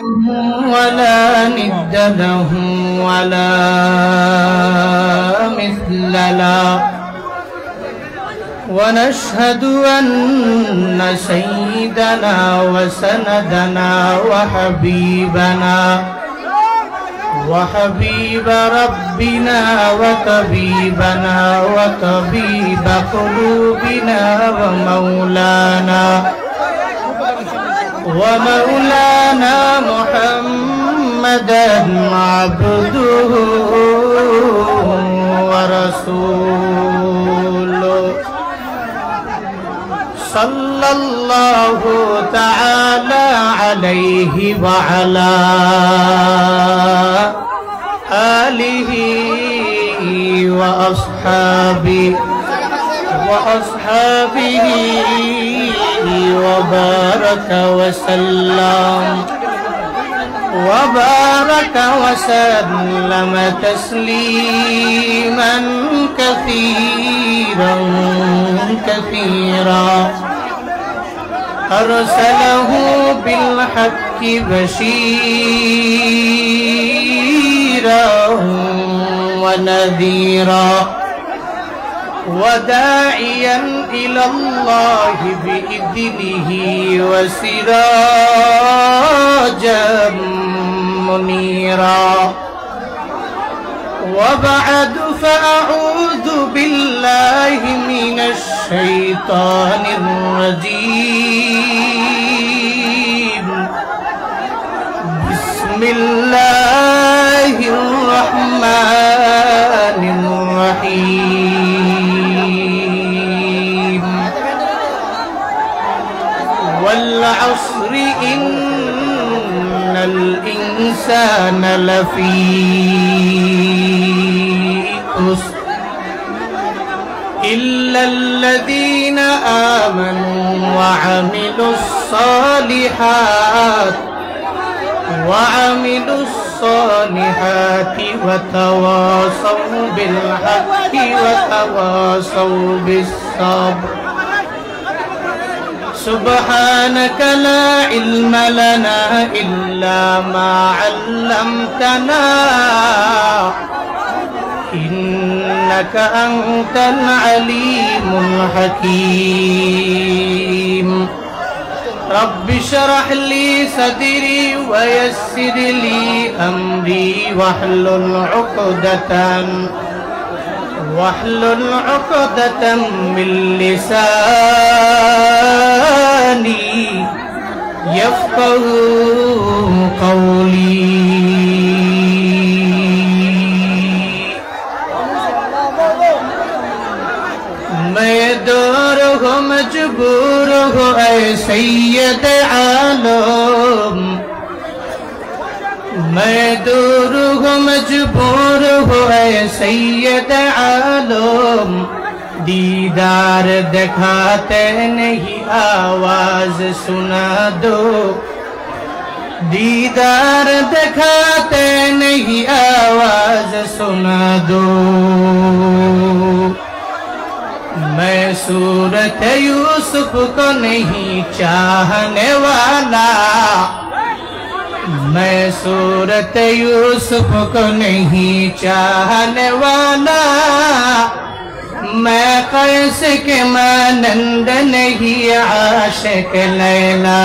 ولا ند له ولا مثل له ونشهد أن سيدنا وسندنا وحبيب ربنا وطبيبنا وطبيب قلوبنا ومولانا محمدا عبده ورسوله صلى الله تعالى عليه وعلى آله وأصحابه وبارك وسلم تسليما كثيرا أرسله بالحق بشيرا ونذيرا وداعيا إلى الله بإذنه وسراجا منيرا وبعد فأعوذ بالله من الشيطان الرجيم بسم الله الرحمن الرحيم والعصر إن الإنسان لفي خسر إلا الذين آمنوا وعملوا الصالحات وتواصوا بالحق وتواصوا بالصبر سبحانك لا علم لنا إلا ما علمتنا إنك أنت العليم الحكيم رب اشرح لي صدري ويسر لي أمري واحلل عقدة من لساني يفقه قولي میں دور ہو مجبور ہو اے سید عالم میں دور ہو مجبور ہو اے سید عالم دیدار دکھاتے نہیں آواز سنا دو دیدار دکھاتے نہیں آواز سنا دو میں صورت یوسف کو نہیں چاہنے والا میں صورت یوسف کو نہیں چاہنے والا میں قیس کے مانند نہیں عاشق لیلا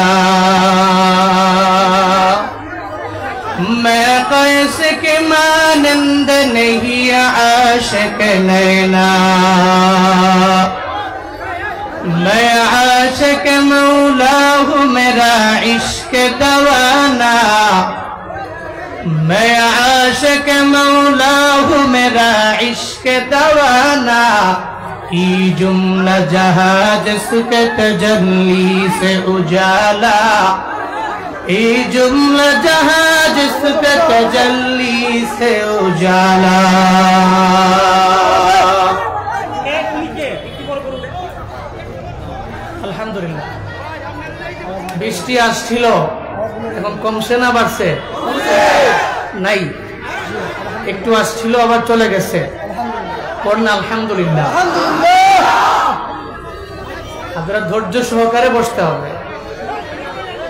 میں قیس کے مانند نہیں عاشق لیلا میں عاشق مولا ہوں میرا عشق دوانا میں عاشق مولا ہوں میرا عشق دوانا ای جملہ جہاں جس کے تجلی سے اجالا ای جملہ جہاں جس کے تجلی سے اجالا আলহামদুলিল্লাহ বৃষ্টি আসছিল এখন কমছে না বাড়ছে নাই একটু আসছিল আবার চলে গেছে পড়ুন আলহামদুলিল্লাহ আপনারা ধৈর্য সহকারে বসতে হবে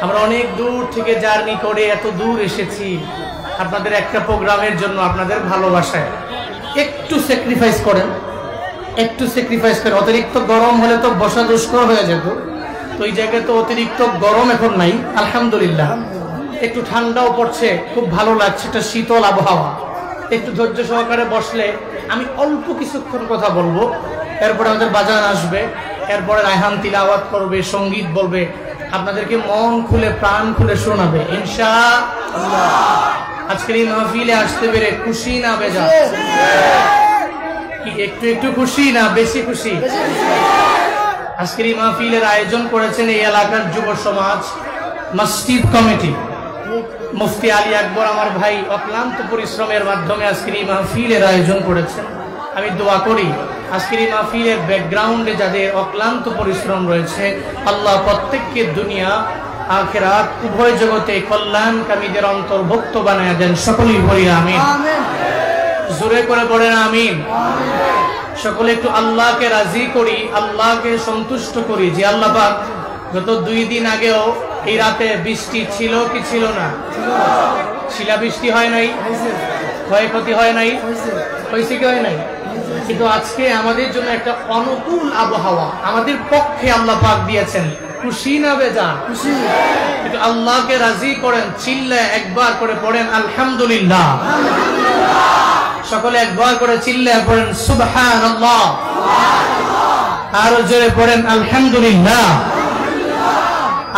আমরা অনেক দূর থেকে জার্নি করে এত দূর এসেছি আপনাদের একটা প্রোগ্রামের জন্য, আপনাদের ভালোবাসায়। একটু স্যাক্রিফাইস করেন, একটু স্যাক্রিফাইস করেন। অতিরিক্ত গরম হলে তো বসা দুষ্কর হয়ে যেত, তো এই জায়গায় তো অতিরিক্ত গরম এখন নাই, আলহামদুলিল্লাহ। একটু ঠান্ডাও পড়ছে, খুব ভালো লাগছে, একটা শীতল আবহাওয়া। একটু ধৈর্য সহকারে বসলে আমি অল্প কিছুক্ষণ কথা বলবো, এরপরে আমাদের বাজান আসবে, এরপরে রায়হান তিলাওয়াত করবে, সঙ্গীত বলবে, আপনাদেরকে মন খুলে প্রাণ খুলে শোনাবে ইনশাআল্লাহ। আজকের এই মাহফিলে আসতে পেরে খুশি না বেজার? কি একটু একটু খুশি না বেশি খুশি? আজকের এই মাহফিলের আয়োজন করেছেন এই এলাকার যুব সমাজ, মসজিদ কমিটি, মুফতি আলী আকবর আমার ভাই অক্লান্ত পরিশ্রমের মাধ্যমে আজকের এই মাহফিলের আয়োজন করেছেন। আমি দোয়া করি আজকের এই মাহফিলের ব্যাকগ্রাউন্ডে যাদের অক্লান্ত পরিশ্রম রয়েছে, আল্লাহ প্রত্যেককে দুনিয়া আখিরাত উভয় জগতে কল্যাণকামীদের অন্তর্ভুক্ত বানায় দেন। সকলেই বলি আমিন। জোরে করে বলেন আমিন। সকলে একটু আল্লাহকে রাজি করি, আল্লাহকে সন্তুষ্ট করি যে আল্লাহ পাক গত 2 দিন আগেও এই রাতে বৃষ্টি ছিল কি ছিল না? শিলাবৃষ্টি হয় নাই, ক্ষয়ক্ষতি হয় নাই, হয়েছে কি হয় নাই? কিন্তু আজকে আমাদের জন্য একটা অনুকূল আবহাওয়া আমাদের পক্ষে আল্লাহ পাক দিয়েছেন। খুশি না বেজার? খুশি। কিন্তু আল্লাহকে রাজি করেন, চিল্লায় একবার করে পড়েন আলহামদুলিল্লাহ। সকলে একবার করে চিল্লায় পড়েন সুবহানাল্লাহ, আরো জোরে পড়েন আলহামদুলিল্লাহ,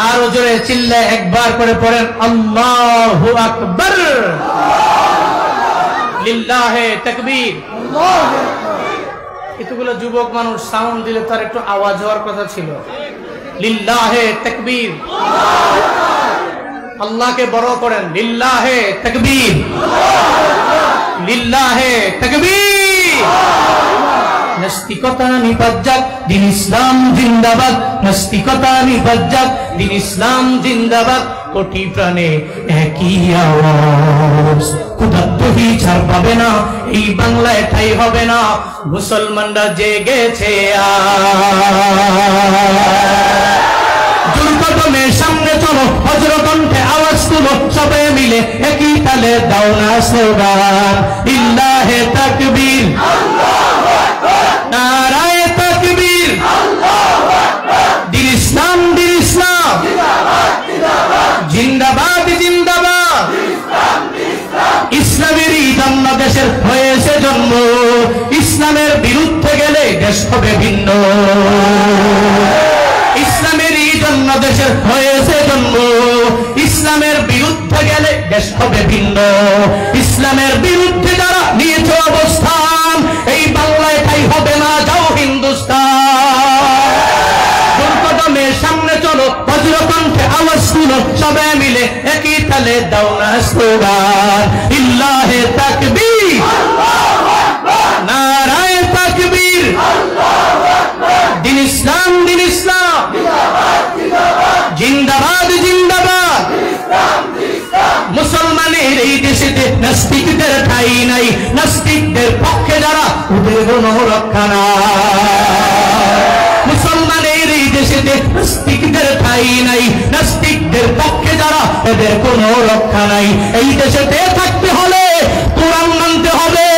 আরো জোরে চিল্লায় একবার করে পড়েন আল্লাহু আকবার, লিল্লাহে তাকবীর। এতগুলো যুবক মানুষ সাউন্ড দিলে তার একটু আওয়াজ হওয়ার কথা ছিল। লিল্লাহে তাকবীর, আল্লাহকে বড় করেন, লিল্লাহে তাকবীর, লিল্লাহে তাকবীর। নাস্তিকতা নিপাজ্জাক, দিন ইসলাম জিন্দাবাদ। নাস্তিকতা নিপাজ্জাক, দিন ইসলাম জিন্দাবাদ। কোটি প্রাণে একই আওয়াজ, ক্ষুধার্তই ছাড় পাবে না, এই বাংলায় ঠাই হবে না, মুসলমানরা জেগেছে দুর্গতমের সামনে চলো, বজ্রকণ্ঠে আওয়াজ তুলো, সবে মিলে একই তালে দাও না স্লোগান, লিল্লাহে তাকবীর, নারায়ে তাকবীর, দিন ইসলাম, দিন ইসলাম, জিন্দাবাদ জিন্দাবাদ। ইসলামের এই বাংলাদেশের হয়েছে জন্ম, ইসলামের বিরুদ্ধে গেলে দেশ হবে ভিন্ন। ইসলামের এই দেশের হয়েছে জন্ম, ইসলামের বিরুদ্ধে গেলে দেশ হবে ভিন্ন। ইসলামের বিরুদ্ধে যারা নিয়েছে অবস্থান, এই বাংলায় ঠাই হবে না, যাও হিন্দুস্তান। দুর্গতমের সামনে চলো, বজ্রকণ্ঠে আওয়াজ তুলো, সবে মিলে একই তালে দাও না স্লোগান, লিল্লাহে তাকবীর, নারায়ে তাকবীর, দিন ইসলাম, দিন ইসলাম, জিন্দাবাদ জিন্দাবাদ। মুসলমানের এই দেশেতে নাস্তিকদের ঠাই নাই, নাস্তিকদের পক্ষে যারা ওদের কোনো রক্ষা নাই। মুসলমানের এই দেশেতে নাস্তিকদের ঠাই নাই, নাস্তিকদের পক্ষে যারা এদের কোনো রক্ষা নাই। এই দেশেতে থাকতে হলে কোরআন মানতে হবে,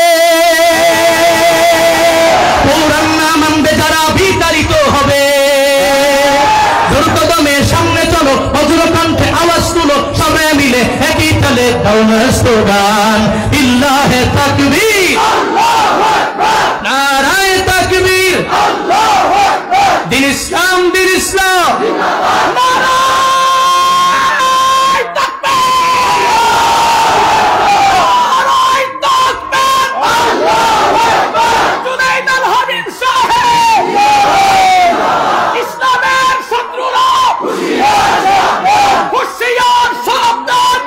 কোরআন না মানবে যারা বিতাড়িত হবে। দুর্গতমের সামনে চলো, বজ্রকণ্ঠে আওয়াজ তুলো, সবাই মিলে একই তালে দাও না স্লোগান, লিল্লাহে তাকবীর, নারায়ে তাকবীর, দিন ইসলাম, দিন ইসলাম, নারায়ে তাকবীর, নারায়ে তাকবীর, আল্লাহু আকবার। জুনাইদ আল হাবিব সাহেব, ইসলামের শত্রুরা হুঁশিয়ার সাবধান,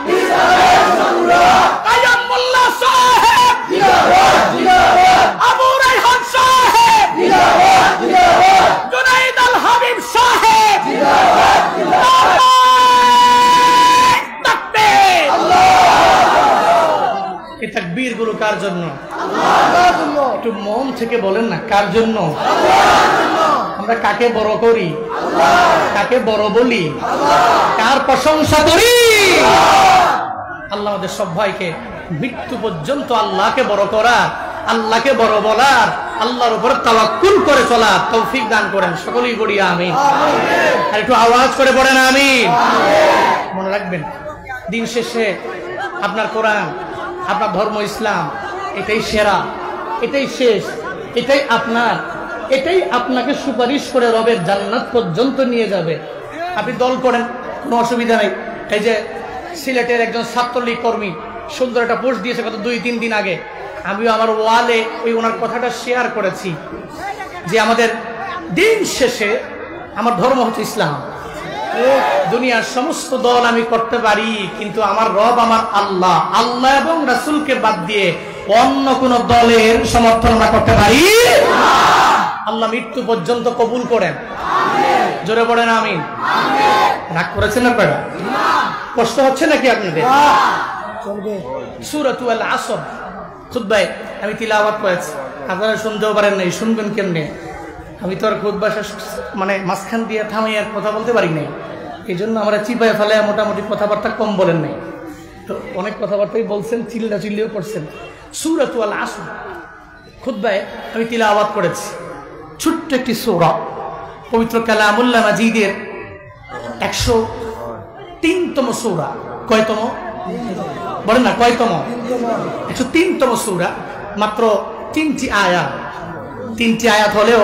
কায়াম মোল্লা সাহেব, আবু রায়হান সাহেব, জুনাইদ আল হাবিব সাহেব, নারায়ে তাকবীর। এই তাকবীর গুলো কার জন্য? একটু মন থেকে বলেন না, কার জন্য? আমরা কাকে বড় করি? কাকে বড় বলি? কার প্রশংসা করি? আল্লাহ আমাদের সবাইকে মৃত্যু পর্যন্ত আল্লাহকে বড় করা, আল্লাহকে বড় বলার, আল্লাহর উপর তাওয়াক্কুল করে চলা তৌফিক দান করেন। সকলেই বলি আমিন। আর একটু আওয়াজ করে পড়েন আমিন। মনে রাখবেন, দিন শেষে আপনার কোরআন, আপনার ধর্ম ইসলাম এটাই সেরা, এটাই শেষ, এটাই আপনার, এটাই আপনাকে সুপারিশ করে রবের জান্নাত পর্যন্ত নিয়ে যাবে। আপনি দল করেন, কোনো অসুবিধা নেই। এই যে সিলেটের একজন ছাত্রলীগ কর্মী সুন্দর একটা পোস্ট দিয়েছে গত 2-3 দিন আগে, আমিও আমার ওয়ালে ওই ওনার কথাটা শেয়ার করেছি যে আমাদের দিন শেষে আমার ধর্ম হচ্ছে ইসলাম। দুনিয়ার সমস্ত দল আমি করতে পারি, কিন্তু আমার রব আমার আল্লাহ, আল্লাহ এবং রাসূলকে বাদ দিয়ে অন্য কোন দলের সমর্থন আমরা করতে পারি। আল্লাহ মৃত্যু পর্যন্ত কবুল করেন। জোরে পড়েন আমিন। রাগ করেছেন আপনারা? কষ্ট হচ্ছে নাকি আপনাদের? সূরাতুল আসর খুতবায় আমি তিলাওয়াত করেছি, আপনারা শুনতেও পারেন নাই, শুনবেন কেমনে? আমি তো আর খুতবা মানে মাঝখান দিয়ে থামাই আর কথা বলতে পারি নাই, এই জন্য আমরা চিপায় ফেলে মোটামুটি কথাবার্তা কম বলেন নাই। তো অনেক কথাবার্তাই বলছেন, চিল্লিও করছেন। সূরাতুল আসর খুতবায় আমি তিলাওয়াত করেছি। ছোট্ট একটি সূরা, পবিত্র কালামুল্লাহ মাজিদের 103তম সূরা। কয়তম বলেন না? কয়তম? 103তম সূরা। মাত্র 3টি আয়াত। 3টি আয়াত হলেও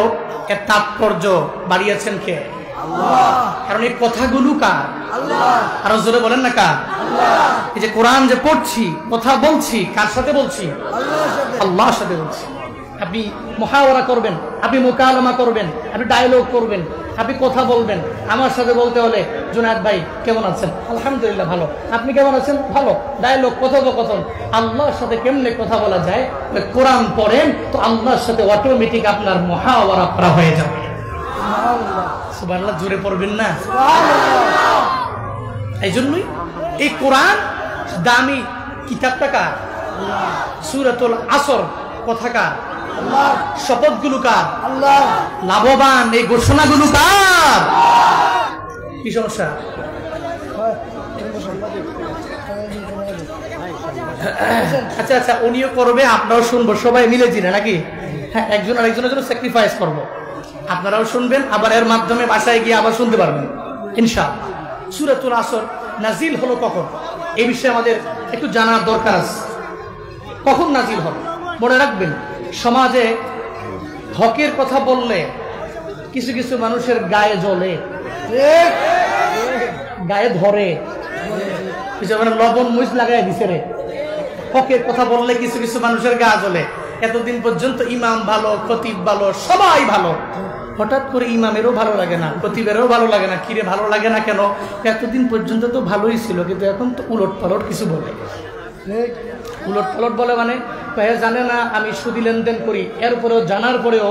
এর তাৎপর্য বাড়িয়েছেন কে? আল্লাহ। কারণ এই কথাগুলো কার? আল্লাহ। আরো জোরে বলেন না কার? আল্লাহ। এই যে কোরআন যে পড়ছি, কথা বলছি, কার সাথে বলছি? আল্লাহর সাথে বলছি। আপনি মুহাওয়ারা করবেন, আপনি মুকালামা করবেন, আপনি ডায়লগ করবেন, আপনি কথা বলবেন। আমার সাথে বলতে হলে জুনায়েদ ভাই কেমন আছেন? আলহামদুলিল্লাহ ভালো। আপনি কেমন আছেন? ভালো। ডায়লগ, কথোপকথন। আল্লাহর সাথে কেমনে কথা বলা যায়? কোরআন পড়েন তো আল্লাহর সাথে অটোমেটিক আপনার মুহাওয়ারা করা হয়ে যাবে। সুবহানাল্লাহ, জোরে পড়বেন না? এই জন্যই এই কোরআন দামি কিতাবটা কার? সূরাতুল আসর কথা কার? আল্লাহ। শপথগুলো কার? আল্লাহ। লাভবান এই ঘোষণাগুলো কার? কি সমস্যা? আচ্ছা আচ্ছা, উনিও করবে, আপনারাও শুনবো, সবাই মিলে জিনে নাকি? হ্যাঁ, একজন আরেকজনের জন্য স্যাক্রিফাইস করবো। আপনারাও শুনবেন, আবার এর মাধ্যমে বাসায় গিয়ে আবার শুনতে পারবেন ইনশাআল্লাহ। সূরাতুল আসর নাজিল হলো কখন? এই বিষয়ে আমাদের একটু জানার দরকার আছে। কখন নাজিল হবে? মনে রাখবেন, সমাজে হকের কথা বললে কিছু কিছু মানুষের গায়ে জ্বলে, গায়ে ধরে, লবণ মরিচ লাগাই দিছে রে। হকের কথা বললে কিছু কিছু মানুষের গা জ্বলে। এতদিন পর্যন্ত ইমাম ভালো, খতিব ভালো, সবাই ভালো, হঠাৎ করে ইমামেরও ভালো লাগে না, খতিবেরও ভালো লাগে না। কিরে ভালো লাগে না কেন? এতদিন পর্যন্ত তো ভালোই ছিল, কিন্তু এখন তো উলট পালট কিছু বলে। উলট পালট বলে মানে জানে না আমি সুদি লেনদেন করি, এরপরেও জানার পরেও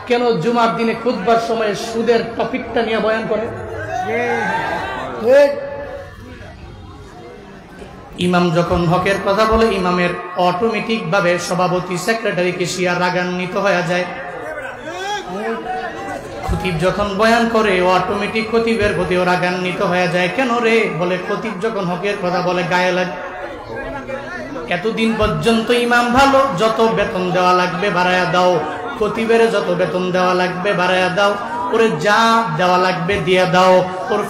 কেন জুমার দিনে খুতবার সময় সুদের টপিকটা নিয়ে বয়ান করে? ইমাম যখন হকের কথা বলে, ইমামের অটোমেটিক ভাবে সভাপতি, সেক্রেটারি, কেশিয়ার রাগান্বিত হয়ে যায়। খতিব যখন বয়ান করে, অটোমেটিক খতিবের প্রতিও রাগান্বিত হয়ে যায়। কেন রে? বলে খতিব যখন হকের কথা বলে গায়ে লাগে। এতদিন পর্যন্ত ইমাম ভালো, যত বেতন দেওয়া লাগবে বাড়ায়া দাও, খতিবের যত বেতন দেওয়া লাগবে বাড়ায়া দাও, ওরে যা দেওয়া লাগবে দিয়ে দাও, ওর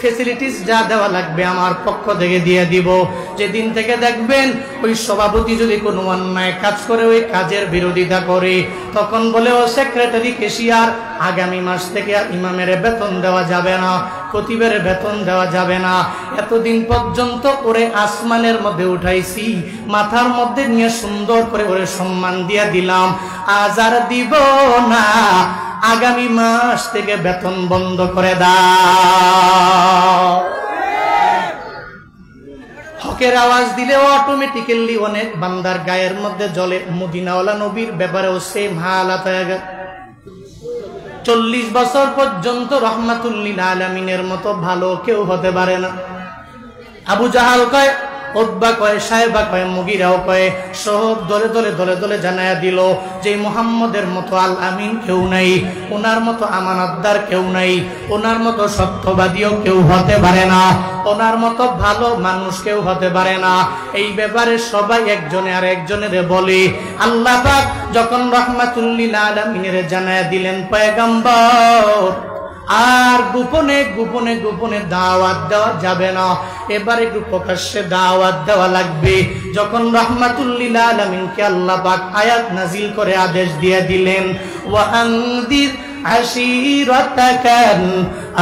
ফেসিলিটিস যা দেওয়া লাগবে আমার পক্ষ থেকে দিয়ে দিব। যেদিন থেকে দেখবেন ওই সভাপতি যদি কোনো অন্যায় কাজ করে, ওই কাজের বিরোধিতা করে, তখন বলে ও সেক্রেটারি, কেশিয়ার, আগামী মাস থেকে আর ইমামের বেতন দেওয়া যাবে না, খতিবের বেতন দেওয়া যাবে না। এতদিন পর্যন্ত ওরে আসমানের মধ্যে উঠাইছি, মাথার মধ্যে নিয়ে সুন্দর করে ওরে সম্মান দিয়ে দিলাম, আজ আর দিব না, আগামী মাস থেকে বেতন বন্ধ করে দাও। হকের আওয়াজ দিলে অটোমেটিক্যালি অনেক বান্দার গায়ের মধ্যে জ্বলে। মদিনাওয়ালা নবীর ব্যাপারেও সেম হালাত হয়ে গেছে। 40 বছর পর্যন্ত রহমাতুল লিল আলামিনের মতো ভালো কেউ হতে পারে না। আবু জাহাল কয় উতবা কয়, সাহেবা কয়, মুগিরাও কয়, সব দলে দলে দলে দলে জানায়া দিল যে মুহাম্মদের মতো আল আমিন কেউ নাই, ওনার মতো আমানতদার কেউ নাই, ওনার মতো সত্যবাদীও কেউ হতে পারে না, ওনার মতো ভালো মানুষ কেউ হতে পারে না। এই ব্যাপারে সবাই একজনে আর একজনের বলে। আল্লাহ পাক যখন রাহমাতুল লিল আলামিনের জানায়া দিলেন পয়গম্বর, আর গোপনে গোপনে গোপনে দাওয়াত দেওয়া যাবে না, এবার একটু প্রকাশ্যে দাওয়াত দেওয়া লাগবে। যখন রাহমাতুল লিল আলামিনকে আল্লাহ পাক আয়াত নাজিল করে আদেশ দিয়ে দিলেন, ওয়া আনদির আশিরাতাকাল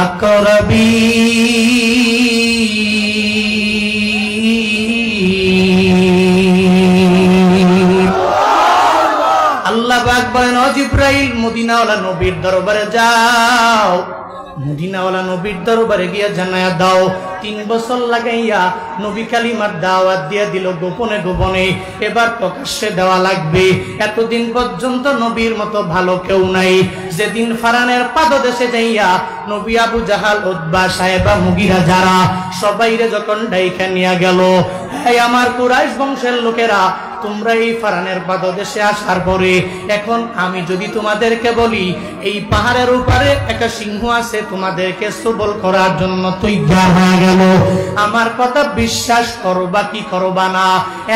আকরাবিন। আল্লাহ পাক বলেন, ও জিবরাইল, মদিনাওয়ালা নবীর দরবারে যাও, মদিনাওয়ালা নবীর দরবারে গিয়া জানায়া দাও। 3 বছর লাগাইয়া নবী কালিমার দাওয়াত দিয়া দিল গোপনে গোপনে, এবার প্রকাশ্যে দেওয়া লাগবে। এতদিন পর্যন্ত নবীর মতো ভালো কেউ নাই। যেদিন ফারানের পাদদেশে যাইয়া নবী আবু জাহাল, উতবা, সাহেবা, মুগিরা যারা সবাইরে যখন ডাইকা নিয়া গেল, হে আমার কুরাইশ বংশের লোকেরা, তোমরা এই ফারানের পাদদেশে আসার পরে এখন আমি যদি তোমাদেরকে বলি এই পাহাড়ের উপরে একটা সিংহ আছে তোমাদেরকে সবল করার জন্য তৈরি হয়ে গেল, আমার কথা বিশ্বাস করবা কি করবা না?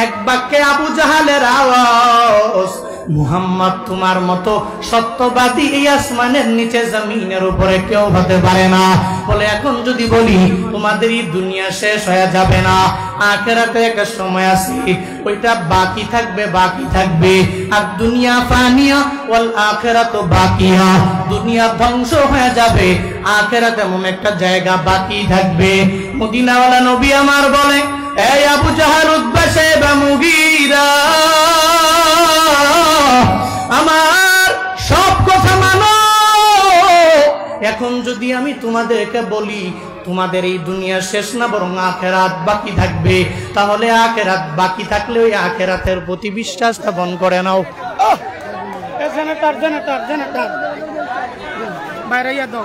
এক বাক্যে আবু জাহালের আওয়াজ, মুহাম্মদ তোমার মতো সত্যবাদী এই আসমানের নিচে জমিনের উপরে কেউ হতে পারে না। বলে এখন যদি বলি তোমাদের এই দুনিয়া শেষ হয়ে যাবে না, আখিরাতে একটা সময় আছে, ওইটা বাকি থাকবে, বাকি থাকবে। আর দুনিয়া ফানিয়া ওয়াল আখিরাতু বাকিয়া, দুনিয়া ধ্বংস হয়ে যাবে, আখিরাতে এমন একটা জায়গা বাকি থাকবে। মদিনাওয়ালা নবী আমার বলে, এই আবু জাহাল, উতবা, সাইবা, মুগীরা, আমার সব কথা মানো। এখন যদি আমি তোমাদেরকে বলি তোমাদের এই দুনিয়া শেষ না, বরং আখিরাত বাকি থাকবে, তাহলে আখিরাত বাকি থাকলে ওই আখিরাতের প্রতি বিশ্বাস স্থাপন করে নাও। বাইরে দাও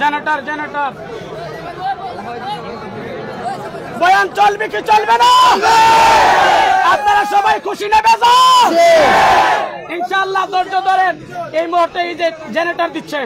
জেনারেটর, জেনারেটর বয়ান চলবে কি চলবে না? আপনারা সবাই খুশি না বেজার? ইনশাআল্লাহ ধৈর্য ধরেন, এই মুহূর্তে এই যে জেনারেটর দিচ্ছে।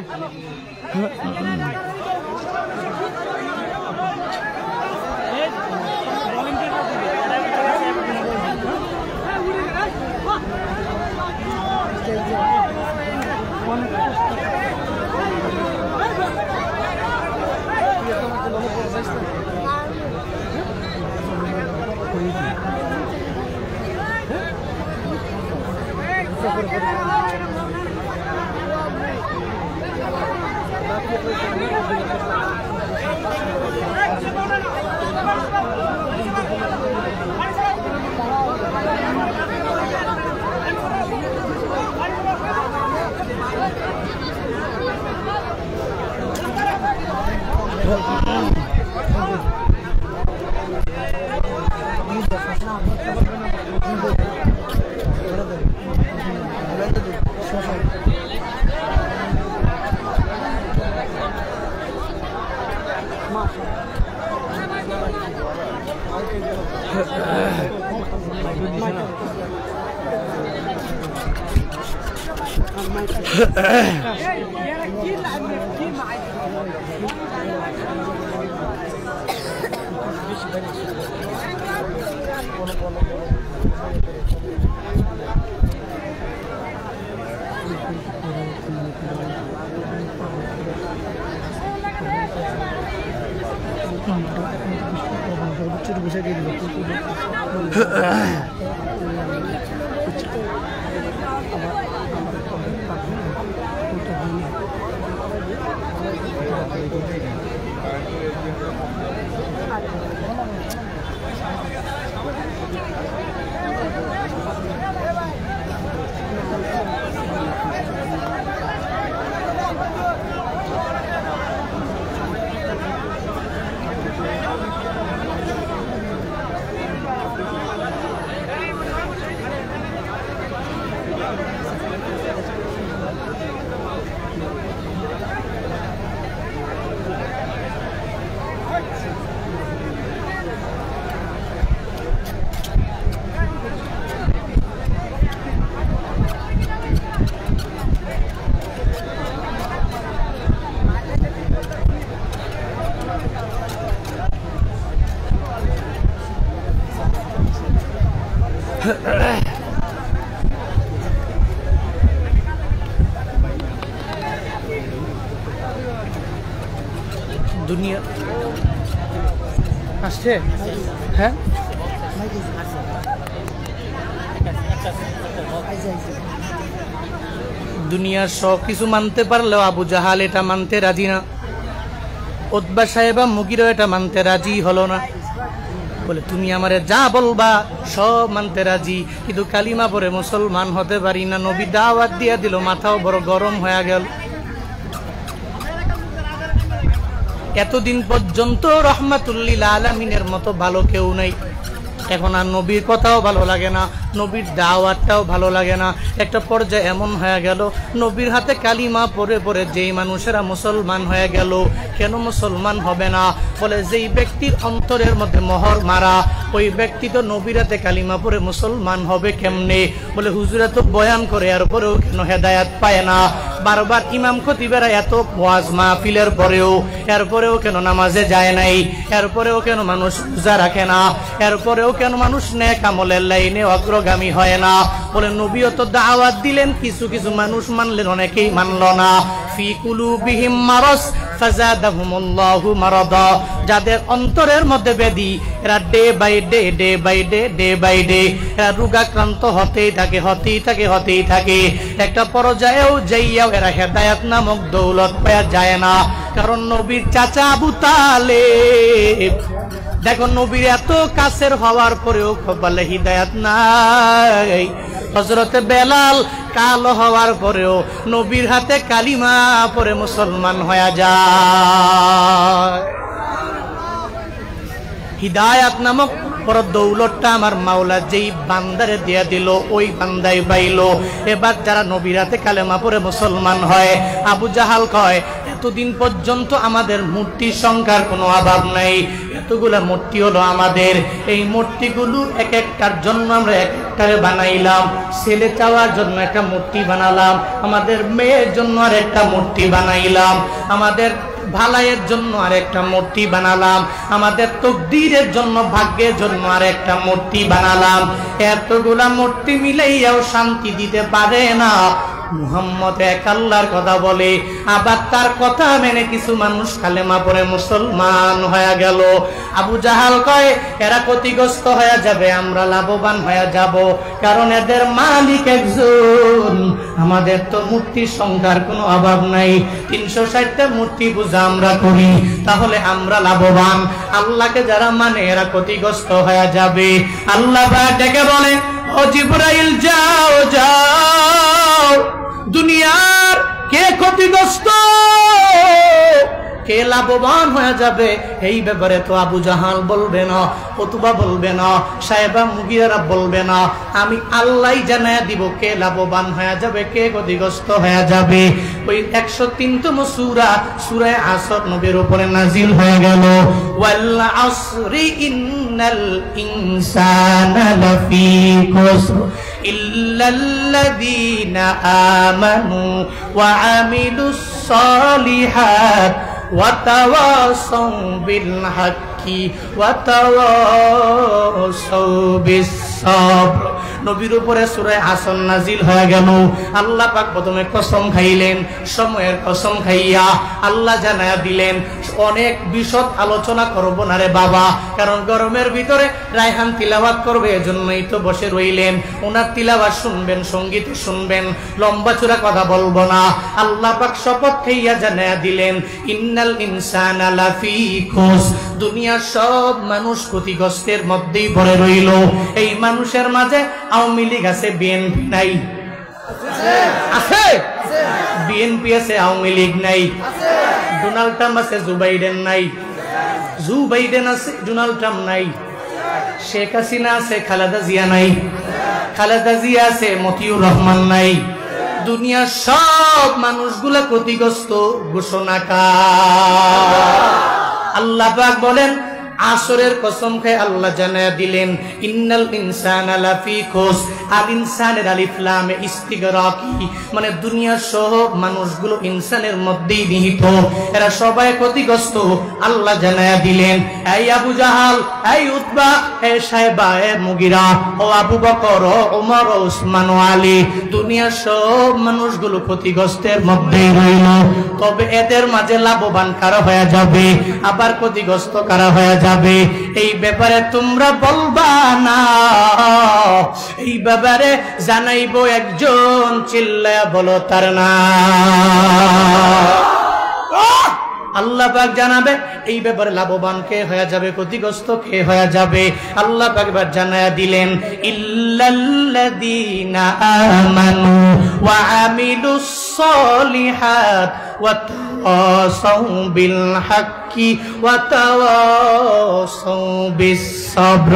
দুনিয়া আসছে, হ্যাঁ দুনিয়ার সব কিছু মানতে পারলেও আবু জাহাল এটা মানতে রাজি না। উতবা সাহেবা মুগিরও এটা মানতে রাজি হলো না। বলে তুমি আমারে যা বলবা সব মানতে রাজি, কিন্তু কালিমা পরে মুসলমান হতে পারি না। নবী দাওয়াত দিয়া দিল, মাথাও বড় গরম হয়ে গেল। এতদিন পর্যন্ত রহমাতুল্লিল আলামিনের মতো ভালো কেউ নাই। এখন আর নবীর কথাও ভালো লাগে না, নবীর দাওয়াতটাও ভালো লাগে না। একটা পর্যায়ে এমন হয়ে গেল, নবীর হাতে কালিমা পড়ে পড়ে যেই মানুষেরা মুসলমান হয়ে গেল। কেন মুসলমান হবে না? বলে যেই ব্যক্তির অন্তরের মধ্যে মোহর মারা, ওই ব্যক্তি তো নবীর হাতে কালিমা পড়ে মুসলমান হবে কেমনে? বলে হুজুরা তো বয়ান করে, এরপরেও কেন হেদায়াত পায় না? বারবার ইমাম খতিবেরা এত ওয়াজ মাহফিলের পরেও, এরপরেও কেন নামাজে যায় নাই? এরপরেও কেন মানুষ রোজা রাখে না? এরপরেও কেন মানুষ নেক আমলের লাইনে অগ্রগামী হয় না? বলে নবীও তো দাওয়াত দিলেন, কিছু কিছু মানুষ মানলেন, অনেকেই মানল না। ফি কুলুবিহিম মারাস ফাযাদাহুমুল্লাহু মারাদা। যাদের অন্তরের মধ্যে ব্যাধি, এরা ডে বাই ডে এরা রোগাক্রান্ত হতেই থাকে। একটা পর্যায়েও যাইয়াও এরা হেদায়েত নামক দৌলত পাওয়া যায় না। কারণ নবীর চাচা আবু তালেব, দেখো নবীর এত কাছের হওয়ার পরেও বলে হিদায়াত নাই। হযরতে বেলাল কালো হওয়ার পরেও নবীর হাতে কালিমা পরে মুসলমান হয়ে যায়। হিদায়াত নামক বড় দৌলতটা আমার মাওলা যেই বান্দারে দিয়া দিল, ওই বান্দাই পাইল। এবার যারা নবীর হাতে কালেমা পরে মুসলমান হয়, আবু জাহাল কয় এতদিন পর্যন্ত আমাদের মূর্তির সংখ্যার কোনো অভাব নাই, এতগুলা মূর্তি হলো আমাদের। এই মূর্তিগুলো এক একটার জন্য আমরা এক একটারে বানাইলাম। ছেলে চাওয়ার জন্য একটা মূর্তি বানালাম, আমাদের মেয়ের জন্য আর একটা মূর্তি বানাইলাম, আমাদের ভালাইয়ের জন্য আর একটা মূর্তি বানালাম, আমাদের তকদীরের জন্য, ভাগ্যের জন্য আর একটা মূর্তি বানালাম। এতগুলা মূর্তি মিলাইয়াও শান্তি দিতে পারে না। মুহাম্মদ এক আল্লাহর কথা বলে, আবার তার কথা মেনে কিছু মানুষ কালেমা পড়ে মুসলমান হয়ে গেল। আবু জাহাল কয় এরা ক্ষতিগ্রস্ত হয়ে যাবে, আমরা লাভবান হয়ে যাব, কারণ এদের মালিক একজন। আমাদের তো মূর্তির সংখ্যার কোনো অভাব নাই, 360টা মূর্তি পূজা আমরা করি, তাহলে আমরা লাভবান। আল্লাহকে যারা মানে এরা ক্ষতিগ্রস্ত হয়ে যাবে। আল্লাহ ডেকে বলে, ও জিবরাইল যাও যাও, দুনিয়ার কে ক্ষতিগ্রস্ত, কে লাভবান হয়ে যাবে, এই ব্যাপারে তো আবু জাহাল বলবে না, উতবা বলবে না, সাহেবা মুগিরারা বলবে না। আমি আল্লাহ জানায়া দিব কে লাভবান হয়ে যাবে, কে ক্ষতিগ্রস্ত হয়ে যাবে। ওই 103তম সূরা, সূরা আসর নবীর উপরে নাজিল হয়ে গেল। ওয়াল আসরি ইন্নাল ইনসানা লাফি খুসর ইল্লাল্লাযীনা আমানু ওয়া আমিলুস সালিহাত ওয়া তাওয়াসাউ বিল হাক্কি ওয়া তাওয়াসাউ বিস সাবর। নবীর উপরে সূরা আসর নাজিল হয়ে গেল। আল্লাহ পাক প্রথমে কসম খাইলেন, সময়ের কসম খাইয়া আল্লাহ জানায়া দিলেন, অনেক বিশদ আলোচনা করব না রে বাবা, কারণ গরমের ভিতরে রায়হান তিলাওয়াত করবে, এজন্যই তো বসে রইলেন। ওনার তিলাওয়াত শুনবেন, সঙ্গীত শুনবেন, লম্বা চূড়া কথা বলবো না। আল্লাহ পাক শপথ খাইয়া জানায়া দিলেন, ইন্নাল ইনসানা লাফি খুস, দুনিয়ার সব মানুষ ক্ষতিগ্রস্তের মধ্যেই পড়ে রইল। এই মানুষের মাঝে আওয়ামী লীগ আছে, বিএনপি নাই? আছে। বিএনপি আছে, আওয়ামী লীগ নাই। ডোনাল্ড ট্রাম্প আছে, জো বাইডেন নাই। জো বাইডেন আছে, ডোনাল্ড ট্রাম্প নাই। শেখ হাসিনা আছে, খালেদা জিয়া নাই। খালেদা জিয়া আছে, মতিউর রহমান নাই। দুনিয়ার সব মানুষগুলা ক্ষতিগ্রস্ত ঘোষণা। আল্লাহ পাক বলেন, আসরের কসম খায় আল্লাহ জানায়া দিলেন ইন্নাল ইনসানা লাফি খুস, আল ইনসানের আলিফ লামে ইস্তিগরাকি, মানে দুনিয়ার সব মানুষগুলো ইনসানের মধ্যেই নিহিত, এরা সবাই ক্ষতিগ্রস্ত। আল্লাহ জানায়া দিলেন এই আবু জাহাল, এই উতবা, এই সাইবা, এই মুগিরা, ও আবু বকর, ও ওমর, ও উসমান, ও আলী, দুনিয়ার সব মানুষগুলো ক্ষতিগ্রস্তের মধ্যেই রইল। তবে এদের মাঝে লাভবান কারা হয়ে যাবে, আবার ক্ষতিগ্রস্ত কারা হয়ে যাবে, এই ব্যাপারে তোমরা বলবা না, এই ব্যাপারে জানাইবো একজন, চিল্লায়া বলো তার নাম। আল্লাহ পাক জানাবে এই ব্যাপারে লাভবান কে হয়ে যাবে, ক্ষতিগ্রস্ত কে হয়ে যাবে। আল্লাহ পাক এবার জানায়া দিলেন ইল্লাল্লাযীনা আমানু ওয়া আমিলুস সলিহাত ওয়া তাওয়াসাউ বিল হাক্কি ওয়া তাওয়াসাউ বিস সবর।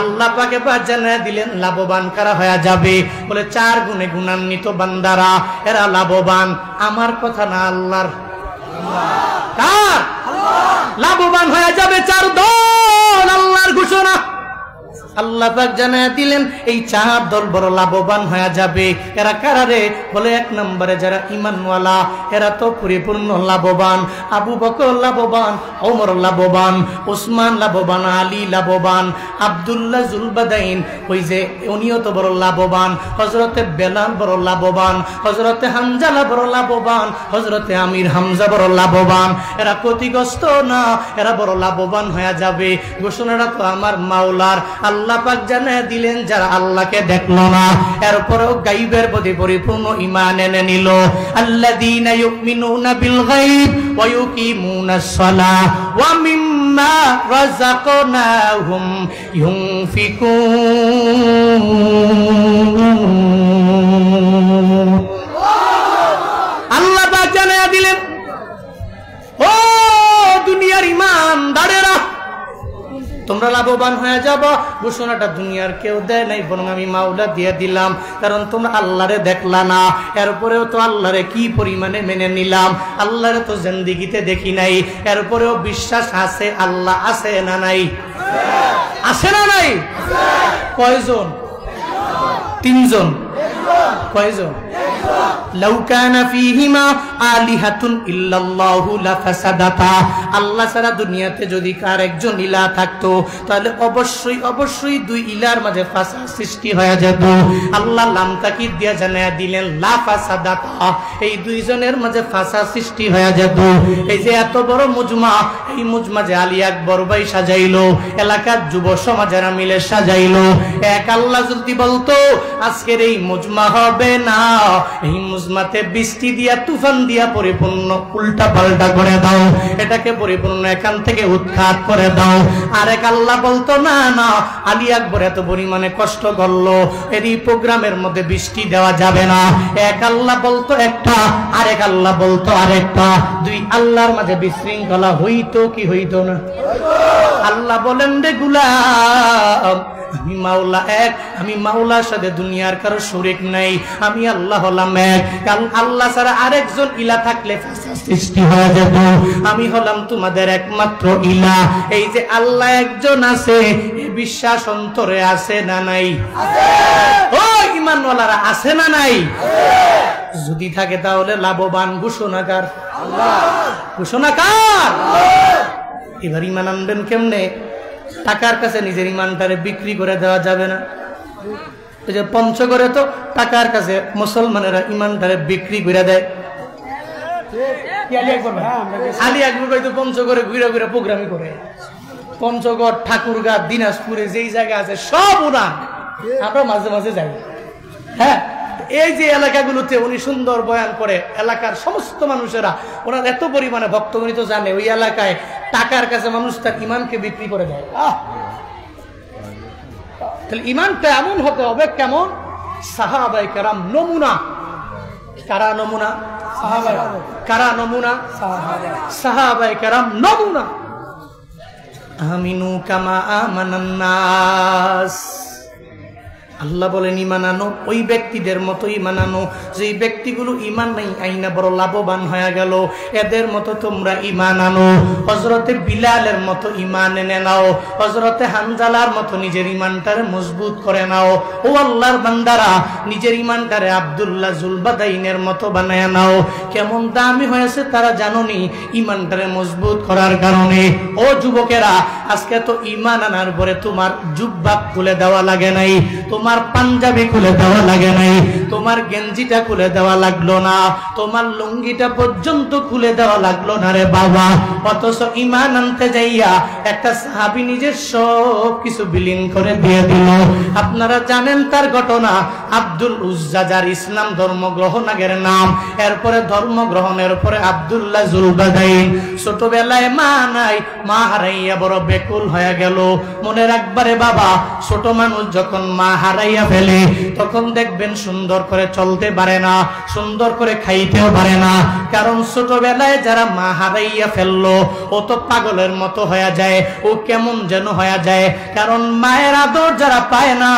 আল্লাহ পাক এবার জানায়া দিলেন লাভবান কারা হয়ে যাবে, বলে 4 গুণে গুণান্বিত বান্দারা, এরা লাভবান। আমার কথা না, আল্লাহর। কার? লাভবান হয়ে যাবে 4 দল, আল্লাহর ঘোষণা। আল্লাহ পাক জানায়া দিলেন এই 4 দল বড় লাভবান হয়ে যাবে। এরা কারা রে? বলে 1 নম্বরে যারা ঈমানওয়ালা, এরা তো পরিপূর্ণ লাভবান। আবু বকর লাভবান, ওমর লাভবান, উসমান লাভবান, আলী লাভবান, আব্দুল্লাহ জুলবাদাইন ওই যে উনিও তো বড় লাভবান, হযরতে বেলাল বড় লাভবান, হযরতে হামজালা বড় লাভবান, হযরতে আমির হামজা বড় লাভবান। এরা ক্ষতিগ্রস্ত না, এরা বড় লাভবান হয়ে যাবে। ঘোষণাটা তো আমার মাওলার। আল্লাহ পাক জানায়া দিলেন যারা আল্লাহকে দেখলো না, এরপরেও গায়বের প্রতি পরিপূর্ণ ঈমান এনে নিল, আল্লাযীনা ইউমিনুনা বিল গায়ব ওয়া ইউকিমুনাস সালাহ ওয়া মিম্মা রাযাকনাহুম ইউনফিকুন। আল্লাহ পাক জানায়া দিলেন ও দুনিয়ার ঈমানদারেরা, তোমরা লাভবান হয়ে যাবো। ঘোষণাটা দুনিয়ার কেউ দেয় নাই, বরং আমি মাওলা দিয়ে দিলাম। কারণ তোমরা আল্লাহরে দেখলা না, এরপরেও তো আল্লাহরে কি পরিমাণে মেনে নিলাম। আল্লাহরে তো জিন্দেগিতে দেখি নাই, এরপরেও বিশ্বাস আছে আল্লাহ আছে না নাই? আছে না নাই? কয়জন? 3 জন। কয়জন? লাউ কানা ফীহিমা আলিহাতুন ইল্লাল্লাহু লাফাসাদাতা। আল্লাহ ছাড়া দুনিয়াতে যদি কার একজন ইলাহ থাকতো, তাহলে অবশ্যই অবশ্যই 2 ইলাহর মাঝে ফাসাদ সৃষ্টি হয়ে যেত। আল্লাহ লাম তাকিদ দিয়া জানায়া দিলেন লাফাসাদাতা, এই 2 জনের মাঝে ফাসাদ সৃষ্টি হয়ে যেত। এই যে এত বড় মুজমা, এই মুজমা যে আলী আকবর ভাই সাজাইলো, এলাকার যুব সমাজেরা মিলে সাজাইলো, এক আল্লাহ যদি বলতো আজকের এই মুজমা হবে না, এই মুজমাতে বৃষ্টি দিয়া তুফান দিয়া পরিপূর্ণ উল্টা পাল্টা করে দাও, এটাকে পরিপূর্ণ এখান থেকে উৎখাত করে দাও। আরেক আল্লাহ বলতো না না, আলী আকবর এত পরিমাণে কষ্ট করলো, এই প্রোগ্রামের মধ্যে বৃষ্টি দেওয়া যাবে না। এক আল্লাহ বলতো একটা, আরেক আল্লাহ বলতো আরেকটা, 2 আল্লাহর মাঝে বিশৃঙ্খলা হইতো কি হইতো না? আল্লাহ বলেন রে গোলাম, আমি মাওলা এক, আমি মাওলার সাথে দুনিয়ার কারো শরীক নাই, আমি আল্লাহ হলাম এক। কারণ আল্লাহ ছাড়া আরেকজন ইলা থাকলে ফাসাদ সৃষ্টি হয়ে যেত। আমি হলাম তোমাদের একমাত্র ইলা। এই যে আল্লাহ একজন আছে, এই বিশ্বাস অন্তরে আছে না নাই? ও ঈমানওয়ালারা আছে না নাই? যদি থাকে তাহলে লাভবান ঘোষণাকার আল্লাহ। ঘোষণাকার এবার ঈমান আনবেন কেমনে? টাকার কাছে নিজের ঈমানটারে বিক্রি করে দেওয়া যাবে না। এই যে পঞ্চগড়ে তো টাকার কাছে মুসলমানেরা ঈমানটারে বিক্রি করে দেয়। আলী আকবর ভাই তো পঞ্চগড়ে ঘুরে ঘুরে প্রোগ্রামই করে। পঞ্চগড়, ঠাকুরগাঁ, দিনাজপুরে যেই জায়গা আছে সব উনার, আমরা মাঝে মাঝে যাই। হ্যাঁ, এই যে এলাকাগুলোতে উনি সুন্দর বয়ান করে, এলাকার সমস্ত মানুষেরা ওনার এত পরিমাণে ভক্তগণিত জানে, ওই এলাকায় টাকার কাছে মানুষ তার ঈমানকে বিক্রি করে দেয়। তাহলে ঈমানটা এমন হতে হবে কেমন? সাহাবায়ে কেরাম নমুনা। কারা নমুনা? কারা নমুনা? সাহাবায়ে কেরাম নমুনা। আমিনু কামা আমানান নাস, আল্লাহ বলেন ঈমান আনো, ওই ব্যক্তিদের মতো ঈমান আনো যেই ব্যক্তিগুলো ঈমান নাই আইনা বড় লাভবান হয়ে গেল, এদের মতো তোমরা ঈমান আনো। হযরতে বিলালের মতো ঈমান এনে নাও, হযরতে হানজালার মতো নিজের ঈমানটারে মজবুত করে নাও। ও আল্লাহর বান্দারা, নিজের ঈমানটারে আব্দুল্লাহ জুলবাদাইনের মতো বানায় নাও। কেমন দামি হয়েছে তারা জানোনি ঈমানটারে মজবুত করার কারণে। ও যুবকেরা, আজকে তো ঈমান আনার পরে তোমার জুব্বা খুলে দেওয়া লাগে নাই, তোমার পাঞ্জাবি খুলে দেওয়া লাগে নাই, তোমার গেঞ্জিটা খুলে দেওয়া লাগলো না, তোমার লুঙ্গিটা পর্যন্ত খুলে দেওয়া লাগলো না রে বাবা। অথচ ঈমান আনতে যাইয়া একটা সাহাবী নিজের সব কিছু বিলীন করে দিয়ে দিল। আপনারা জানেন তার ঘটনা। আব্দুল উজ্জা, যার ইসলাম ধর্ম গ্রহণ আগের নাম, এরপরে ধর্ম গ্রহণের পরে আব্দুল্লাহ জুলবাদাইন। ছোটবেলায় মা নাই, মা হারাইয়া বড় বেকুল হয়ে গেল। মনে রাখবারে বাবা, ছোট মানুষ যখন মা হারাইয়া ফেলে তখন দেখবেন সুন্দর করে চলতে পারে না, সুন্দর করে খাইতেও পারে না। কারণ ছোটবেলায় যারা মা হারাইয়া ফেললো ও তো পাগলের মতো হয়ে যায়, ও কেমন যেন হয়ে যায়। কারণ মায়ের আদর যারা পায় না,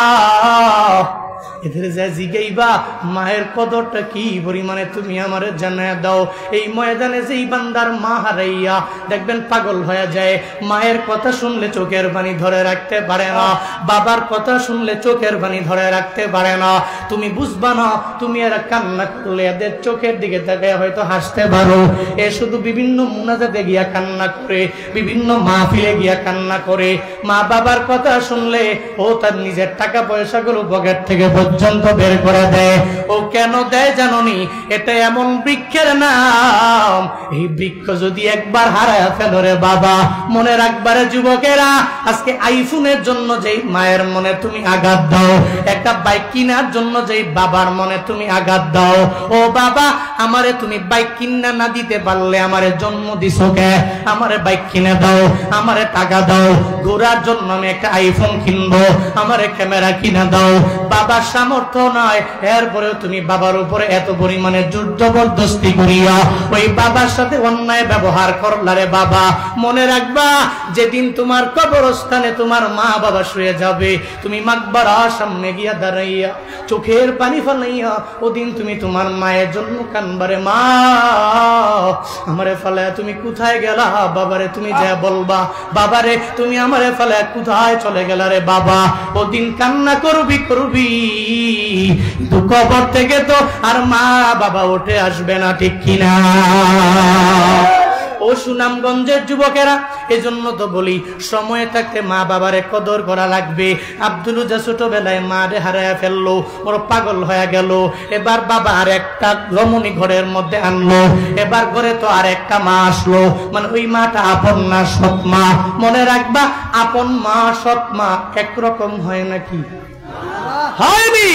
এদের যা জিগাইবা মায়ের কদরটা কি পরিমাণে তুমি আমারে জানায় দাও। এই ময়দানে যেই বান্দার মা হারাইয়া দেখবেন পাগল হয়ে যায়, মায়ের কথা শুনলে চোখের পানি ধরে রাখতে পারে না, বাবার কথা শুনলে চোখের পানি ধরে রাখতে পারে না। তুমি বুঝবা না, তুমি এরা কান্না করলে এদের চোখের দিকে তাকায় হয়তো হাসতে পারো। এ শুধু বিভিন্ন মুনাজাতে গিয়া কান্না করে, বিভিন্ন মাহফিলে গিয়া কান্না করে। মা বাবার কথা শুনলে ও তার নিজের টাকা পয়সাগুলো পকেট থেকে পর্যন্ত বের করে দেয়। ও কেন দেয় জানোনি? এটা এমন বৃক্ষের নাম, এই বৃক্ষ যদি একবার হারায় ফেলো রে বাবা, মনে রাখবারে যুবকেরা, আজকে আইফোনের জন্য যেই মায়ের মনে তুমি আঘাত দাও, একটা বাইক কেনার জন্য যেই বাবার মনে তুমি আঘাত দাও, ও বাবা আমারে তুমি বাইক কিনা না দিতে পারলে আমারে জন্ম দিছো কে? আমারে বাইক কিনে দাও, আমারে টাকা দাও, ঘোরার জন্য আমি একটা আইফোন কিনবো, আমারে ক্যামেরা কিনে দাও। বাবার সামর্থ্য নয়, এরপরেও তুমি বাবার উপরে এত পরিমাণে জোর জবরদস্তি করিয়া ওই বাবার সাথে অন্যায় ব্যবহার করলা রে বাবা। মনে রাখবা, যেদিন তোমার কবরস্থানে তোমার মা বাবা শুয়ে যাবে, তুমি মাকবারার সামনে গিয়া দাঁড়াইয়া চোখের পানি ফেলাইয়া ওদিন তুমি তোমার মায়ের জন্য কানবারে, মা আমারে ফেলায় তুমি কোথায় গেলা? বাবারে তুমি যা বলবা, বাবারে তুমি আমারে ফেলায় কোথায় চলে গেলা রে বাবা? ওদিন কান্না করবি করবি, কিন্তু কবর থেকে তো আর মা বাবা উঠে আসবে না, ঠিক কিনা? ও সুনামগঞ্জের যুবকেরা, এজন্য তো বলি সময় থাকতে মা বাবারে কদর করা লাগবে। আব্দুল উজ্জা ছোটবেলায় মা রে হারায় ফেললো, বড় পাগল হয়ে গেল। এবার বাবা আর একটা রমণী ঘরের মধ্যে আনলো, এবার ঘরে তো আর একটা মা আসলো, মানে ওই মাটা আপন না সৎ মা। মনে রাখবা, আপন মা সৎ মা একরকম হয় নাকি? হয়নি।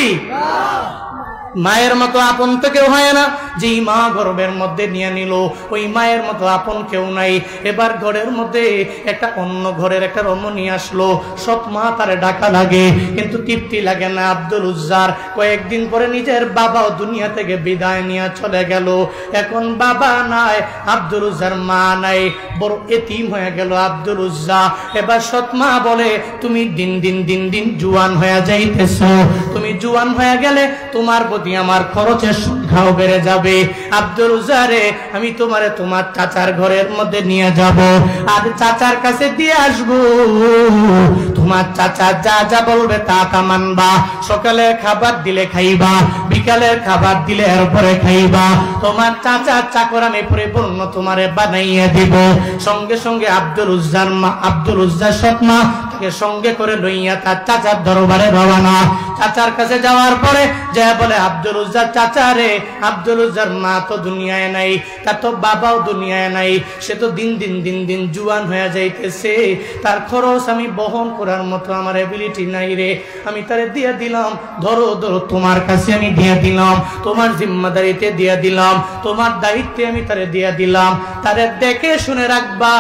মায়ের মতো আপন তো কেউ হয় না। যেই মা গর্ভের মধ্যে নিয়ে নিল, ওই মায়ের মতো আপন কেউ নাই। এবার ঘরের মধ্যে একটা অন্য ঘরের একটা রমণী আসলো, সৎ মা তারে ডাকা লাগে, কিন্তু তৃপ্তি লাগে না আব্দুল উজ্জার। কয়েকদিন পরে নিজের বাবাও দুনিয়া থেকে বিদায় নিয়ে চলে গেল। এখন বাবা নাই, আব্দুল উজ্জার মা নাই, বড় এতিম হয়ে গেল আব্দুল উজ্জা। এবার সৎ মা বলে, তুমি দিন দিন দিন দিন জুয়ান হয়ে যাইতেছো, তুমি জুয়ান হয়ে গেলে তোমার আমার খরচের সংখ্যাও বেড়ে যাবে। আব্দুল উজ্জা রে, আমি তোমারে তোমার চাচার ঘরের মধ্যে নিয়ে যাব, আর চাচার কাছে দিয়ে আসবো। তোমার চাচা যা যা বলবে তা তা মানবা। সকালের খাবার দিলে খাইবা, বিকালের খাবার দিলে এরপরে খাইবা। তোমার চাচার চাকর আমি পরিপূর্ণ তোমারে বানাইয়ে দিব। সঙ্গে সঙ্গে আব্দুল উজ্জার মা, আব্দুল উজ্জার সৎ মা তাকে সঙ্গে করে লইয়া তার চাচার দরবারে রওনা। চাচার কাছে যাওয়ার পরে যা বলে, আব্দুল উজ্জার চাচা রে, আব্দুল উজ্জার মা তো দুনিয়ায় নাই, তার তো বাবাও দুনিয়ায় নাই, সে তো দিন দিন দিন দিন জুয়ান হয়ে যাইতেছে, তার খরচ আমি বহন করার মতো আমার এবিলিটি নাই রে। আমি তারে দিয়ে দিলাম, ধরো ধরো তোমার কাছে আমি দিয়ে দিলাম, তোমার জিম্মাদারিতে দিয়ে দিলাম, তোমার দায়িত্বে আমি তারে দিয়ে দিলাম। তারে দেখে শুনে রাখবা,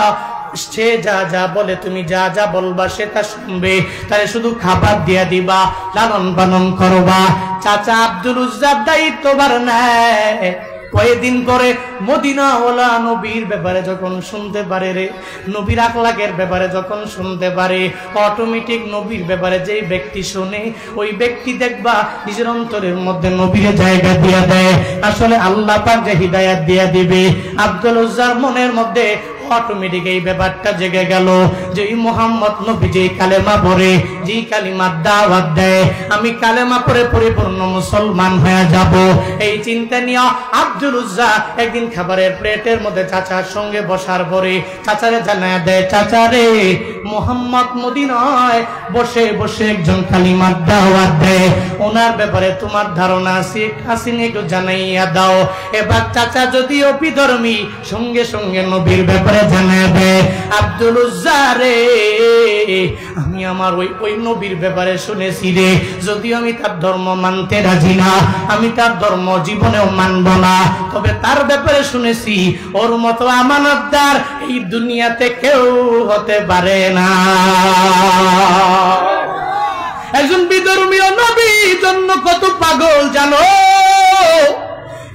সে যা যা বলে তুমি যা যা বলবা সে তা শুনবে। তারে শুধু খাবার দিয়ে দিবা, লালন পালন করবা। চাচা আব্দুল উজ্জার দায়িত্ববার নেয়, কয়েকদিন পরে মদিনাওয়ালা নবীর ব্যাপারে যখন শুনতে পারে রে, নবীর আখলাকের ব্যাপারে যখন শুনতে পারে, অটোমেটিক নবীর ব্যাপারে যেই ব্যক্তি শুনে ওই ব্যক্তি দেখবা নিজের অন্তরের মধ্যে নবীর জায়গা দিয়ে দেয়। আসলে আল্লাহ পাক যে হিদায়াত দিয়ে দিবে, আব্দুল উজ্জার মনের মধ্যে অটোমেটিক এই ব্যাপারটা জেগে গেল যে এই মুহাম্মদ নবী যেই কালেমা পড়ে, যেই কালিমার দাওয়াত দেয়, আমি কালেমা পড়ে পরিপূর্ণ মুসলমান হয়ে যাব। এই চিন্তা নিয়ে আব্দুল উজ্জা একদিন খাবারের প্লেটের মধ্যে চাচার সঙ্গে বসার পরে চাচারে জানায় দেয়, চাচারে মুহাম্মদ মদিনায় বসে বসে একজন কালিমার দাওয়াত দেয়, ওনার ব্যাপারে তোমার ধারণা আছে আসেনি একটু জানাইয়া দাও। এবার চাচা যদিও বিধর্মী, সঙ্গে সঙ্গে নবীর ব্যাপারে জানায় দেয়, আব্দুল উজ্জা রে আমি আমার ওই নবীর ব্যাপারে শুনেছি রে, যদিও আমি তার ধর্ম মানতে রাজি না, আমি তার ধর্ম জীবনেও মানব না, তবে তার ব্যাপারে শুনেছি ওর মতো আমানতদার এই দুনিয়াতে কেউ হতে পারে না। একজন বিধর্মী নবীর জন্য কত পাগল জানো?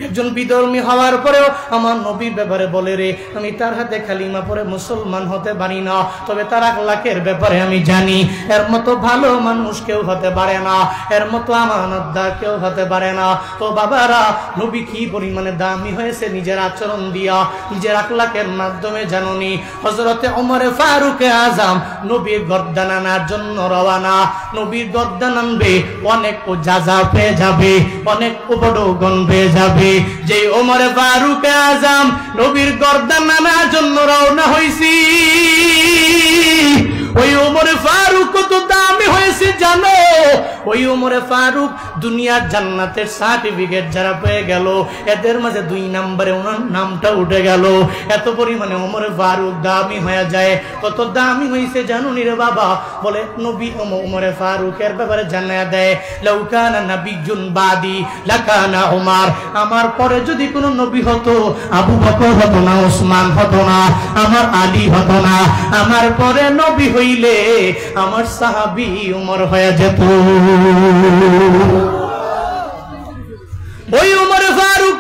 একজন বিধর্মী হওয়ার পরেও আমার নবীর ব্যাপারে বলে রে আমি তার হাতে কালিমা পড়ে মুসলমান হতে পারি না, তবে তার আখলাকের ব্যাপারে আমি জানি এর মতো ভালো মানুষ কেউ হতে পারে না, এর মতো আমানতদার কেউ হতে পারে না। তো বাবারা, নবী কি পরিমাণে দামি হয়েছে নিজের আচরণ দিয়া, নিজের আখলাকের মাধ্যমে জানুনি। হযরতে ওমরে ফারুকে আজম নবীর গর্দান আনার জন্য রওনা। নবীর গর্দান আনবে, অনেক ও যাজা পেয়ে যাবে, অনেক উপডৌকন পেয়ে যাবে। যে ওমরে ফারুক আজম নবীর গর্দান আনার জন্য রওনা হইছি, ওই ওমরে ফারুক কত দামি হয়েছে জানো? ওই ওমরে ফারুক দুনিয়ার জান্নাতের সার্টিফিকেট যারা পেয়ে গেল, এদের মাঝে 2 নম্বরে ওনার নামটা উঠে গেল। এত পরিমাণে ওমরে ফারুক দামি হয়ে যায়। কত দামি হয়েছে জানো নি রে বাবা? বলে নবী ওমরে ফারুকের ব্যাপারে জানায়া দেয়, লাউ কানা নাবিয়্যুন বাদি লাকানা ওমর, আমার পরে যদি কোনো নবী হতো আবু বকর হতো না, ওসমান হতো না, আমার আলী হতো না, আমার পরে নবী হইলে আমার সাহাবী ওমর হয়ে যেত। ওই ওমরে ফারুক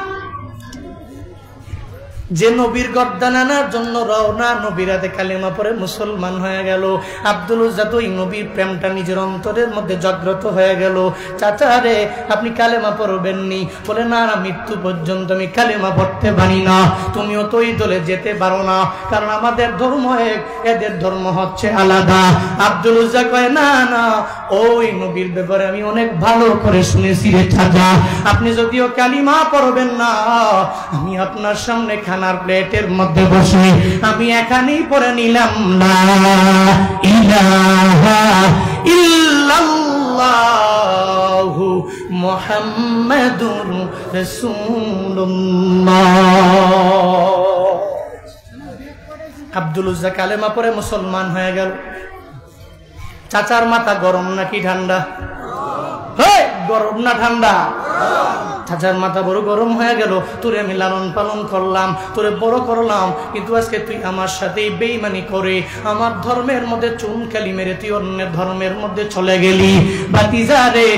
যে নবীর গর্দান আনার জন্য রওনা, নবীর হাতে কালিমা পড়ে মুসলমান হয়ে গেল। আব্দুল উজ্জা তো এই নবীর প্রেমটা নিজের অন্তরের মধ্যে জাগ্রত হয়ে গেল। চাচা রে আপনি কালেমা পড়বেননি? বলে না না, মৃত্যু পর্যন্ত আমি কালেমা পড়তে পারি না। তুমিও তো এই দলে যেতে পারো না, কারণ আমাদের ধর্ম এক, এদের ধর্ম হচ্ছে আলাদা। আব্দুল উজ্জা কয় না না, ওই নবীর ব্যাপারে আমি অনেক ভালো করে শুনেছি রে চাচা, আপনি যদিও কালিমা পড়বেন না, আমি আপনার সামনে খানার প্লেটের মধ্যে বসে আমি এখানেই পড়ে নিলাম লা ইলাহা ইল্লাল্লাহু মুহাম্মাদুর রাসূলুল্লাহ। আব্দুল উজ্জা কালেমা পড়ে মুসলমান হয়ে গেল। চাচার মাথা গরম নাকি ঠান্ডা? গরম না ঠান্ডা? চাচার মাথা বড় গরম হয়ে গেল। তোরে আমি লালন পালন করলাম, তোরে বড় করলাম, কিন্তু আজকে তুই আমার সাথে বেঈমানি করে আমার ধর্মের মধ্যে চুনকালি মেরে তুই অন্য ধর্মের মধ্যে চলে গেলি। ভাতিজা রে,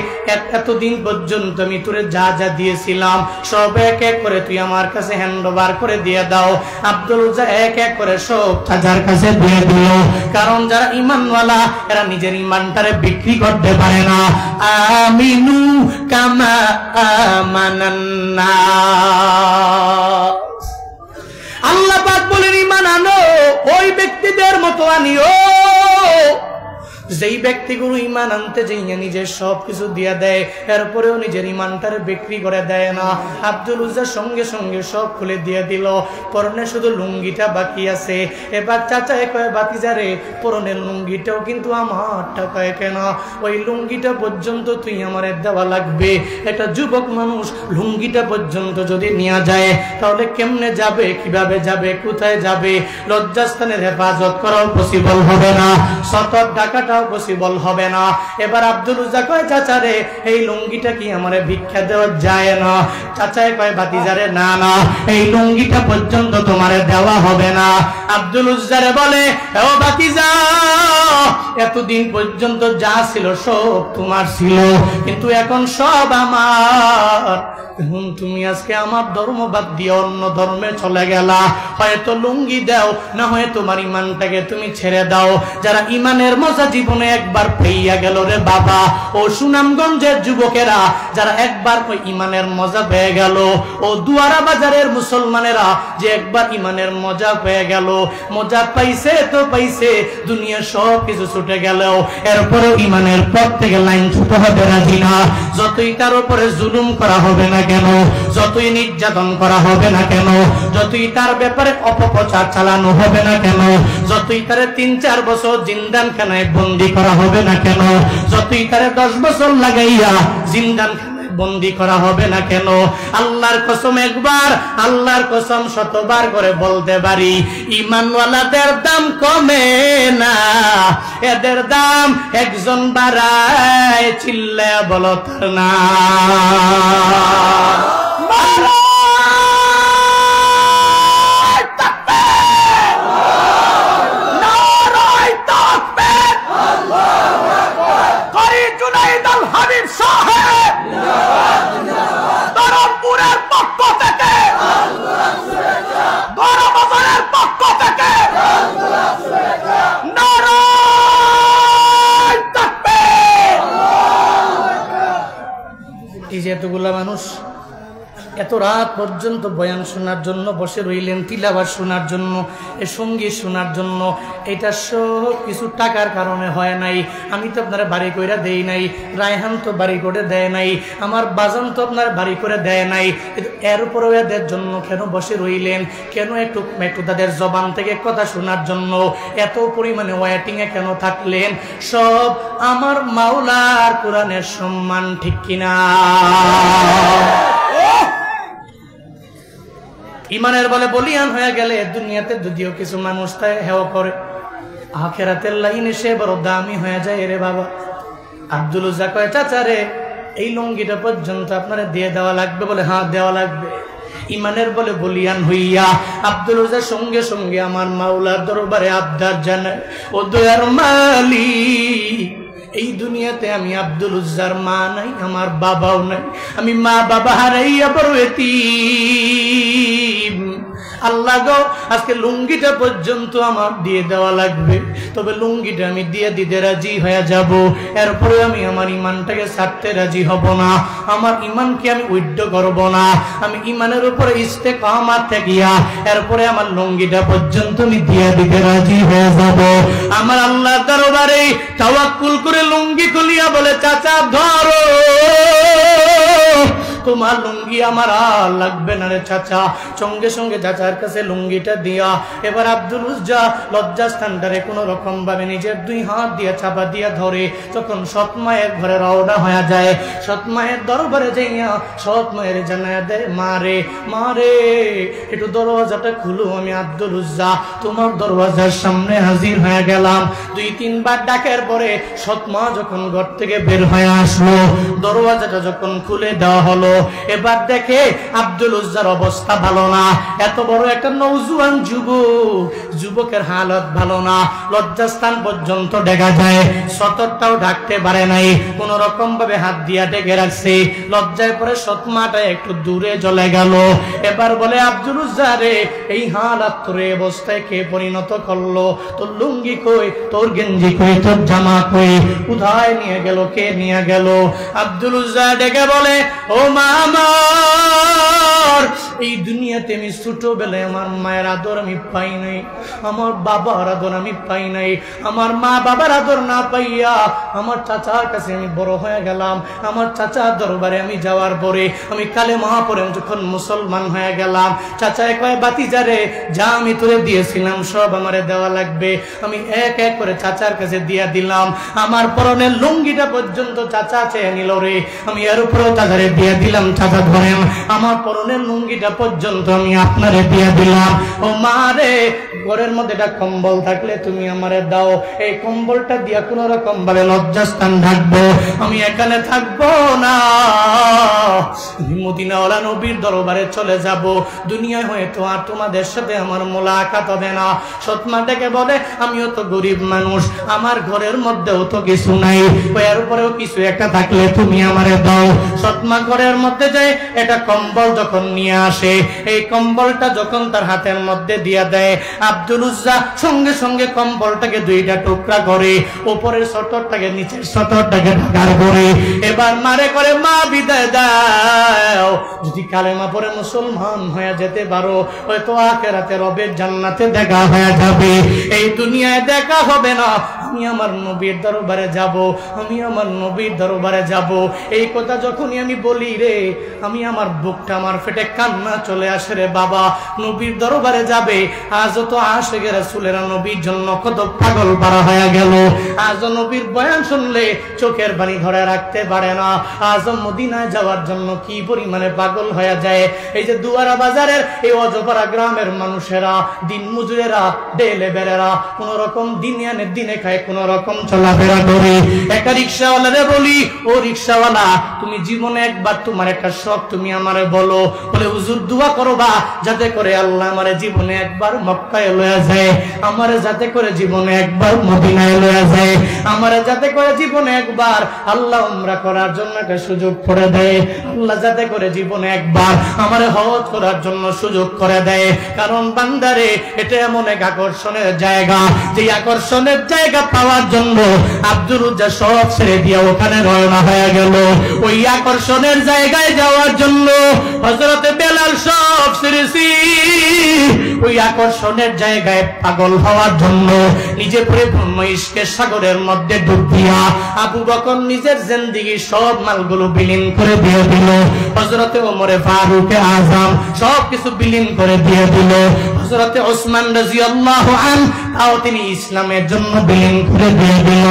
এতদিন পর্যন্ত আমি তোরে যা যা দিয়েছিলাম সব এক এক করে তুই আমার কাছে হ্যান্ড ওভার করে দিয়ে দাও। আব্দুল উজ্জা এক এক করে সব চাচার কাছে দিয়ে দিল। কারণ যারা ঈমানওয়ালা এরা নিজের ঈমানটারে বিক্রি করতে পারে না। আমিনু কামা আল্লাহ পাক বলেন ঈমান আনো, ওই ব্যক্তিদের মতো আনিও যেই ব্যক্তিগুলো ঈমান আনতে যাইয়া নিজের সবকিছু দিয়া দেয়, এরপরেও নিজের ঈমানটারে বিক্রি করে দেয় না। আব্দুল উজ্জা সঙ্গে সঙ্গে সব খুলে দিয়ে দিল, পরনে শুধু লুঙ্গিটা বাকি আছে। এবার চাচায় কয়, ভাতিজারে পরনের লুঙ্গিটাও কিন্তু আমারটা। কয় কেন? ওই লুঙ্গিটা পর্যন্ত তুই আমারে দেওয়া লাগবে। একটা যুবক মানুষ লুঙ্গিটা পর্যন্ত যদি নিয়ে যায় তাহলে কেমনে যাবে, কিভাবে যাবে, কোথায় যাবে? লজ্জাস্থানের হেফাজত করাও পসিবল হবে না, সতর ঢাকাটা টাকাও পসিবল হবে না। এবার আব্দুল উজ্জা কয় চাচা রে এই লুঙ্গিটা কি আমারে ভিক্ষা দেওয়া যায় না? চাচায় কয় ভাতিজারে না না, এই লুঙ্গিটা পর্যন্ত তোমারে দেওয়া হবে না। আব্দুল উজ্জারে বলে ও ভাতিজা, এতদিন পর্যন্ত যা ছিল সব তোমার ছিল, কিন্তু এখন সব আমার। তুমি আজকে আমার ধর্ম বাদ দিয়ে অন্য ধর্মে চলে গেলা, হয়তো লুঙ্গি দাও, না হয় তোমার ইমানটাকে তুমি ছেড়ে দাও। যারা ইমানের মজা জীবনে একবার পেয়ে গেল রে বাবা, ও সুনামগঞ্জের যুবকেরা যারা একবার ওই ইমানের মজা পেয়ে গেল, ও দুয়ারা বাজারের মুসলমানেরা যে একবার ইমানের মজা পেয়ে গেল, মজা পাইছে তো পাইছে, দুনিয়া সব কিছু ছুটে গেলেও এরপরেও ইমানের পথ থেকে লাইন ছুটে হবে রাজি না। যতই তার উপরে জুলুম করা হবে না কেন, যতই নির্যাতন করা হবে না কেন, যতই তার ব্যাপারে অপপ্রচার চালানো হবে না কেন, যতই তারে 3-4 বছর জিন্দানখানায় বন্দী করা হবে না কেন, যতই তারে 10 বছর লাগাইয়া জিন্দানখানায় বন্দী করা হবে না কেন, আল্লাহর কসম একবার, আল্লাহর কসম শতবার করে বলতে পারি, ঈমানওয়ালাদের দাম কমে না, এদের দাম একজন বাড়ায়, চিল্লায়া বলো তার না। এতগুলা মানুষ এত রাত পর্যন্ত বয়ান শোনার জন্য বসে রইলেন, তিলাওয়াত শোনার জন্য, এ সঙ্গীত শোনার জন্য, এটা সব কিছু টাকার কারণে হয় নাই। আমি তো আপনারা বাড়ি করে দেই নাই, রায়হান তো বাড়ি করে দেয় নাই, আমার বাজান তো আপনার বাড়ি করে দেয় নাই, কিন্তু এর উপরেও এদের জন্য কেন বসে রইলেন? কেন একটু তাদের জবান থেকে কথা শোনার জন্য এত পরিমাণে ওয়েটিংয়ে কেন থাকলেন? সব আমার মাওলার কোরআনের সম্মান, ঠিক কিনা? ইমানের বলে বলিয়ান হয়ে গেলে দুনিয়াতে যদিও কিছু মানুষ তাই হেও করে, আখিরাতের লাইনে সে বড় দামি হয়ে যায় রে বাবা। আব্দুল উজ্জা কয় চাচা রে এই লুঙ্গিটা পর্যন্ত আপনারা দিয়ে দেওয়া লাগবে? বলে হ্যাঁ দেওয়া লাগবে। ইমানের বলে বলিয়ান হইয়া আব্দুল উজ্জার সঙ্গে সঙ্গে আমার মাওলার দরবারে আবদার জানায়, ও দয়ার মালিক, এই দুনিয়াতে আমি আব্দুল উজ্জার মা নাই, আমার বাবাও নাই, আমি মা বাবা হারাইয়া বড় এতিম। আল্লাহ গো, আজকে লুঙ্গিটা পর্যন্ত আমার দিয়ে দেওয়া লাগবে, তবে লুঙ্গিটা আমি দিয়ে দিতে রাজি হয়ে যাব, এরপরে আমি আমার ইমানটাকে ছাড়তে রাজি হব না, আমার ইমানকে আমি উইড্য করব না, আমি ইমানের উপরে ইস্তেকামাত থাকিয়া এরপরে আমার লুঙ্গিটা পর্যন্ত আমি দিয়ে দিতে রাজি হয়ে যাব। আমার আল্লাহর দরবারে তাওয়াক্কুল করে লুঙ্গি খুলিয়া বলে চাচা ধরো, তোমার লুঙ্গি আমার আর লাগবে না রে চাচা। সঙ্গে সঙ্গে চাচার কাছে লুঙ্গিটা দিয়া এবার আব্দুল উজ্জা লজ্জাস্থানটারে কোনো রকম ভাবে নিজের 2 হাত দিয়ে চাপা দিয়া ধরে যখন সৎ মায়ের ঘরে রওনা হয়ে যায়, সৎ মায়ের দরবারে যাইয়া সৎ মায়ের জানায় দেয়, মারে মারে একটু দরওয়াজাটা খুলো, আমি আব্দুল উজ্জা তোমার দরওয়াজার সামনে হাজির হয়ে গেলাম। 2-3 বার ডাকের পরে সৎ মা যখন ঘর থেকে বের হয়ে আসলো, দরওয়াজাটা যখন খুলে দেওয়া হলো, এবার দেখে আব্দুল উজ্জার অবস্থা ভালো না, এত বড় একটা নওজোয়ান যুবকের হালত ভালো না, লজ্জাস্থান পর্যন্ত দেখা যায়, সতরটাও ঢাকতে পারে নাই, কোন রকম ভাবে হাত দিয়া ঢেকে রাখছে, লজ্জায় পরে সৎমাটা একটু দূরে চলে গেল। এবার বলে আব্দুল উজ্জা রে এই হালত তোর অবস্থায় কে পরিণত করলো? তোর লুঙ্গি কই, তোর গেঞ্জি কই, তোর জামা কই, কোথায় নিয়ে গেল, কে নিয়ে গেল? আব্দুল উজ্জা ডেকে বলে, ও মা আমার, এই দুনিয়াতে আমি ছোটবেলায় আমার মায়ের আদর আমি পাই নাই, আমার বাবার আদর আমি পাই নাই, আমার মা বাবার আদর না পাইয়া আমার চাচার কাছে আমি বড় হয়ে গেলাম। আমার চাচার দরবারে আমি যাওয়ার পরে আমি কালেমা পড়ে যখন মুসলমান হয়ে গেলাম, চাচায় কয় বাতিজারে যা আমি তোরে দিয়েছিলাম সব আমারে দেওয়া লাগবে। আমি এক এক করে চাচার কাছে দিয়া দিলাম, আমার পরনের লুঙ্গিটা পর্যন্ত চাচা চেয়ে নিল রে, আমি এর উপরেও চাচারে দিয়ে দিলাম। চাচা ধরেন আমার পরনের লুঙ্গিটা জায়গা পর্যন্ত আমি আপনারে দিয়ে দিলাম। ও মা রে, ঘরের মধ্যে একটা কম্বল থাকলে তুমি আমারে দাও, এই কম্বলটা দিয়া কোন রকম ভাবে লজ্জাস্থান ঢাকবো, আমি এখানে থাকবো না, আমি মদিনাওয়ালা নবীর দরবারে চলে যাব। দুনিয়ায় হয়তো আর তোমাদের সাথে আমার মোলাকাত হবে না। সৎমা ডেকে বলে, আমিও তো গরিব মানুষ, আমার ঘরের মধ্যেও তো কিছু নাই, এর উপরেও কিছু একটা থাকলে তুমি আমারে দাও। সৎমা ঘরের মধ্যে যায়, এটা কম্বল যখন নিয়ে আসে, এই কম্বলটা যখন তার হাতের মধ্যে দিয়ে দেয়, আব্দুল উজ্জা সঙ্গে সঙ্গে কম্বলটাকে দুইটা টুকরা করে, উপরের সতরটাকে নিচের সতরটাকে ঢাকার করে এবার মারে করে, মা বিদায় দাও, যদি কালেমা পড়ে মুসলমান হয়ে যেতে পারো, হয়তো আখিরাতে রবের জান্নাতে দেখা হয়ে যাবে, এই দুনিয়ায় দেখা হবে না। আমি আমার নবীর দরবারে যাব, আমি আমার নবীর দরবারে যাব। এই কথা যখনই আমি বলি রে, আমি আমার বুকটা আমার ফেটে কান্না চলে আসে রে বাবা। নবীর দরবারে যাবে, আজও তো আশিকে রাসূলেরা নবীর জন্য কত পাগল পারা হয়ে গেল। আজও নবীর বয়ান শুনলে চোখের পানি ধরে রাখতে পারে না। আজও মদিনায় যাওয়ার জন্য কি পরিমাণে পাগল হয়ে যায়। এই যে দুয়ারা বাজারের এই অজপাড়া গ্রামের মানুষেরা, দিন মজুরেরা, ডেলে বেড়েরা, কোন রকম দিনে আনে দিনে খায়, কোন রকম চলাফেরা করে। একটা রিক্সাওয়ালারে বলি, ও রিক্সাওয়ালা, তুমি জীবনে একবার তোমার একটা শখ তুমি আমারে বলো। বলে, হুজুর দোয়া করবা যাতে করে আল্লাহ আমারে জীবনে একবার মক্কায় লয়ে যায়, আমারে যাতে করে জীবনে একবার মদিনায় লয়ে যায়, আমারে যাতে করে জীবনে একবার আল্লাহ উমরা করার জন্য একটা সুযোগ করে দেয়, আল্লাহ যাতে করে জীবনে একবার আমারে হজ করার জন্য সুযোগ করে দেয়। কারণ বান্দারে, এটা এমন এক আকর্ষণের জায়গা, যে আকর্ষণের জায়গা পাওয়ার জন্য আব্দুল উজ্জা সব ছেড়ে দিয়ে ওখানে রওনা হয়ে গেল। ওই আকর্ষণের জায়গায় যাওয়ার জন্য হযরতে বেলাল সব ছেড়েছি, ওই আকর্ষণের জায়গায় পাগল হওয়ার জন্য নিজে পরিপূর্ণ ইশকের সাগরের মধ্যে ডুব দিয়া আবু বকর নিজের জিন্দেগি সব মালগুলো বিলীন করে দিয়ে দিল। হযরতে ওমরে ফারুক আযম সব কিছু বিলীন করে দিয়ে দিল। হযরতে ওসমান রাদিয়াল্লাহু আনহু তাও তিনি ইসলামের জন্য বিলীন করে দিয়ে দিল।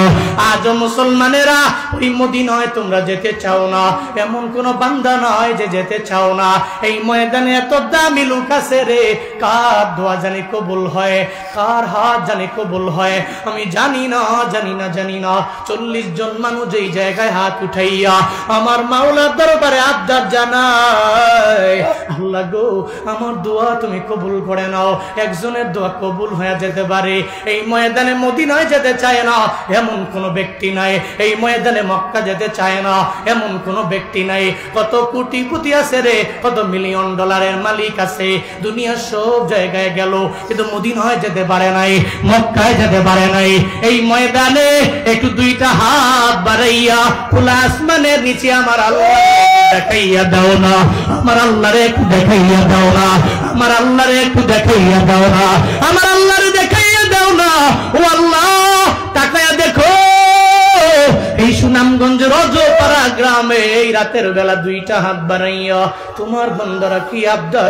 আজ মুসলমানেরা ওই মদিনায় তোমরা যেতে চাও না, এমন কোন বান্দা নয় যে যেতে চাও না। এই ময়দানে এত দামি লোক আছে রে, কার দোয়া জানি কবুল হয়, কার হাত জানি কবুল হয়, আমি জানি না, জানি না, জানি না। 40 জন মানুষ এই জায়গায় হাত উঠাইয়া আমার মাওলার দরবারে আবদার জানায়, আল্লাহ গো, আমার দোয়া তুমি কবুল করে নাও। একজনের দোয়া কবুল হয়ে যেতে পারে। এই ময়দানে মদিনায় যেতে চায় না এমন কোন ব্যক্তি নাই, এই ময়দানে মক্কা যেতে চায় না এমন কোন ব্যক্তি নাই। কত কোটিপতি আছে রে, কত মিলিয়ন ডলারের মালিক আছে, দুনিয়ার সব জায়গায় গেল, কিন্তু মদিনায় যেতে পারে নাই, মক্কায় যেতে পারে নাই। এই ময়দানে একটু দুইটা হাত বাড়াইয়া খোলা আসমানের নিচে আমার আল্লাহ দেখাইয়া দাও না, আমার আল্লাহরে একটু দেখাইয়া দাও না, আমার আল্লাহরে একটু দেখাইয়া দাও না, আমার আল্লাহরে দেখাইয়া দাও না। ও আল্লাহ, তাকায়া দেখো এই সুনামগঞ্জ রজপাড়া গ্রামে এই রাতের বেলা দুইটা হাত বাড়াইয়া তোমার বান্দারা কি আবদার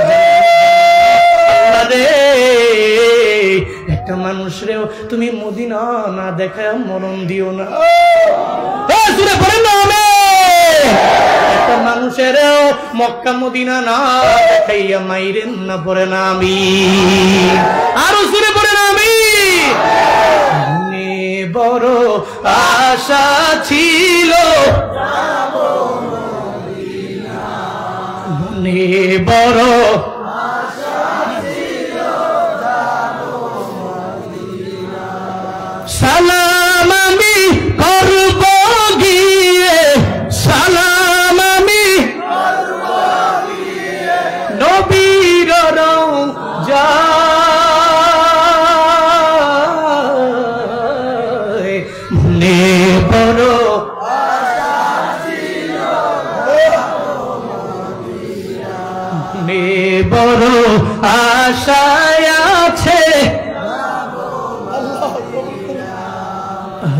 রে, একটা মানুষরেও তুমি মদিনা না দেখায় মরণ দিও না। একটা মানুষেরও মক্কা মদিনা না দেখাইয়া মাইরেন না পড়ে না আমি, আরো সুরে পড়ে না আমি। বড় আশা ছিল মনে, বড় সালাম আমি করব গিয়ে, সালাম আমি নবীর রওজা, মনে বড় মনে বড় আশায় আছে,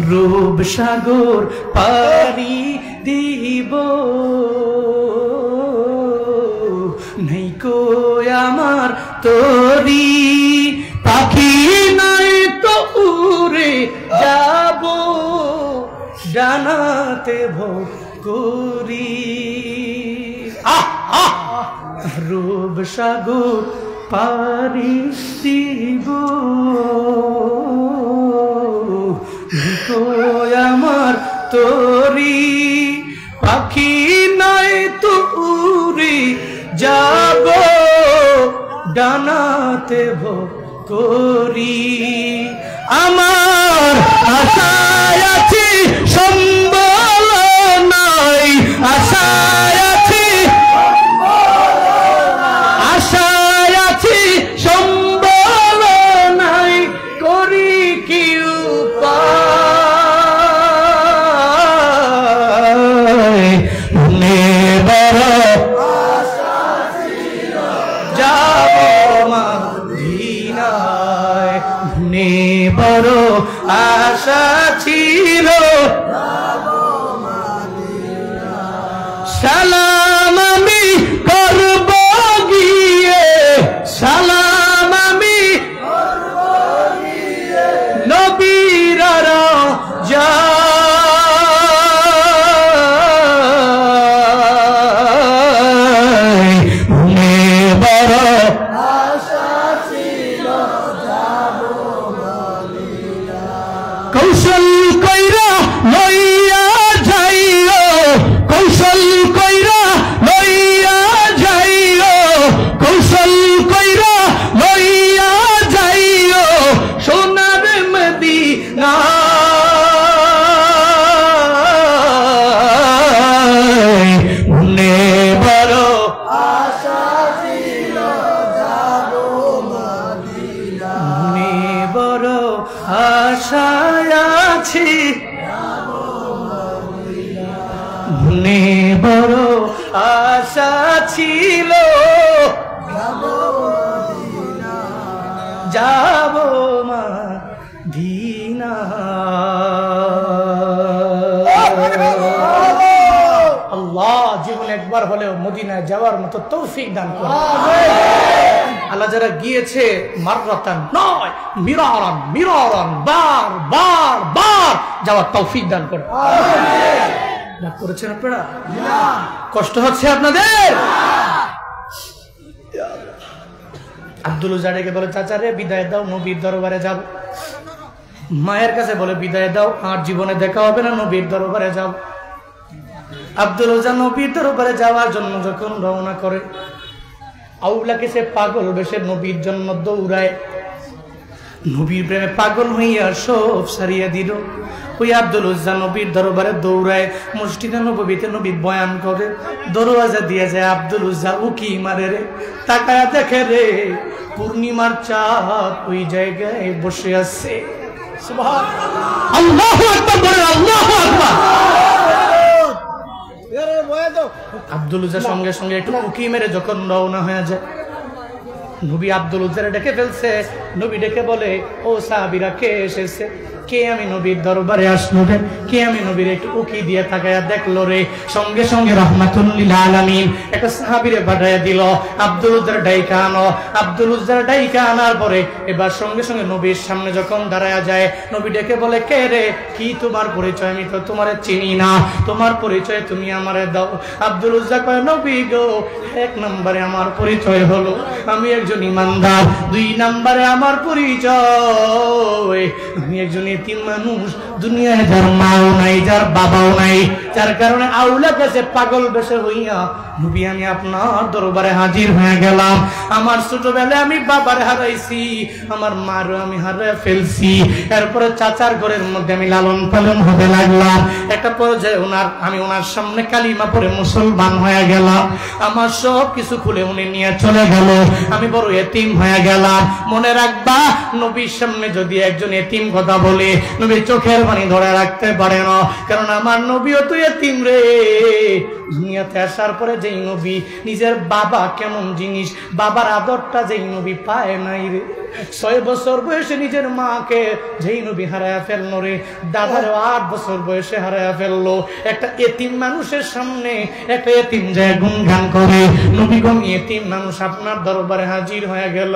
রূপ সাগর পারি দিব, নেই কো আমার তোরি পাখি নাই তো উড়ে যাব, জানাতে ভোগ করি। রূপ সাগর পারি দিব আমার তোরি পাখি নাই তুরি যাব ডানাতে ভরি আমার আশায় আছি সম্বল নাই আশায় আছি আশায় আছি সম্বল নাই করি কি উপায় নেবার আশা ছিল যাব মদিনায় নেবার আশা ছিল সালাম আমি করব গিয়ে সালাম আমি করব গিয়ে নবীর রাজায় নেবার আশা ছিল যাব মদিনা কৌশল কইরা লইয়া যাইও কৌশল কইরা লইয়া যাইও কৌশল কইরা লইয়া যাইও সোনার মদিনা নেবার আশা ছিল যাব মদিনা নেবার আশায় আছি নেবার আশা ছিল যাব মদিনা আল্লাহ জীবন একবার হলেও মদিনায় যাওয়ার মতো তৌফিক দান করুন আল্লাহ যারা গিয়েছে মাররাতান নয় মিরারান মিরারান বার বার বার যাওয়ার তৌফিক দান করুন আমিন রাগ করেছেন আপনারা না কষ্ট হচ্ছে আপনাদের আব্দুল উজাড়েকে বলে চাচা রে বিদায় দাও নবীর দরবারে যাব মায়ের কাছে বলে বিদায় দাও আর জীবনে দেখা হবে না নবীর দরবারে যাব আব্দুল উজা নবীর দরবারে যাওয়ার জন্য যখন রওনা করে আউলাকে সে পাগল বেশে নবীর জন্য দৌড়ায় নবীর প্রেমে পাগল হইয়া সব সারিয়া দিল ওই আব্দুল উজ্জা নবীর দরবারে দৌড়ায় মসজিদে নববীতে নবী বয়ান করে দরওয়াজা দিয়ে যায় আব্দুল উজ্জা উকি মারে রে তাকায়া দেখে রে পূর্ণিমার চাঁদ ওই জায়গায় বসে আছে সুবহানাল্লাহ আল্লাহু আকবার বলে আল্লাহু আকবার আব্দুল উজ্জা সঙ্গে সঙ্গে একটু উকি মেরে যখন রওনা হয়ে যায় নবী আব্দুল উজ্জারে ডেকে ফেলছে নবী ডেকে বলে ও সাহাবীরা কে এসেছে কে আমি নবীর দরবারে আসলো রে কে আমি নবীর একটু উকি দিয়ে তাকায়া দেখলো রে সঙ্গে সঙ্গে রাহমাতুল লিল আলামিন একটা সাহাবীরে পাঠায়া দিল আব্দুল উজ্জার ডাইকা আনো আব্দুল উজ্জার ডাইকা আনার পরে এবার সঙ্গে সঙ্গে নবীর সামনে যখন দাঁড়ায়া যায় নবী ডেকে বলে কে রে কি তোমার পরিচয় আমি তো তোমারে চিনি না তোমার পরিচয় তুমি আমারে দাও আব্দুল উজ্জা কয় নবী গো এক নম্বরে আমার পরিচয় হলো আমি একজন ইমানদার দুই নম্বরে আমার পরিচয় আমি একজন এতিম মানুষ দুনিয়ায় যার মাও নাই যার বাবাও নাই যার কারণে আউলা কাছে পাগল বেশে হইয়া নবী আমি আপনার দরবারে হাজির হয়ে গেলাম আমার ছোটবেলায় আমি বাবার হারাইছি আমার মারও আমি হারিয়ে ফেলছি এরপরে চাচার ঘরের মধ্যে আমি লালন পালন হতে লাগলাম একটা পর্যায়ে আমি ওনার সামনে কালিমা পড়ে মুসলমান হয়ে গেলাম আমার সব কিছু খুলে উনি নিয়ে চলে গেল আমি বড় এতিম হয়ে গেলাম মনে রাখবা নবীর সামনে যদি একজন এতিম কথা বলে নবী চোখের পানি ধরে রাখতে পারে না কারণ আমার নবীও তো এতিম রে দুনিয়াতে আসার পরে যেই নবী নিজের বাবা কেমন জিনিস বাবার আদরটা যেই নবী পায় নাই রে 6 বছর বয়সে নিজের মাকে যেই নবী হারায়া ফেললো রে, দাদারও 8 বছর বয়সে হারায়া ফেললো। একটা এতিম মানুষের সামনে একটা এতিম যায় গুণগান করে, নবী গো এতিম মানুষ আপনার দরবারে হাজির হয়ে গেল।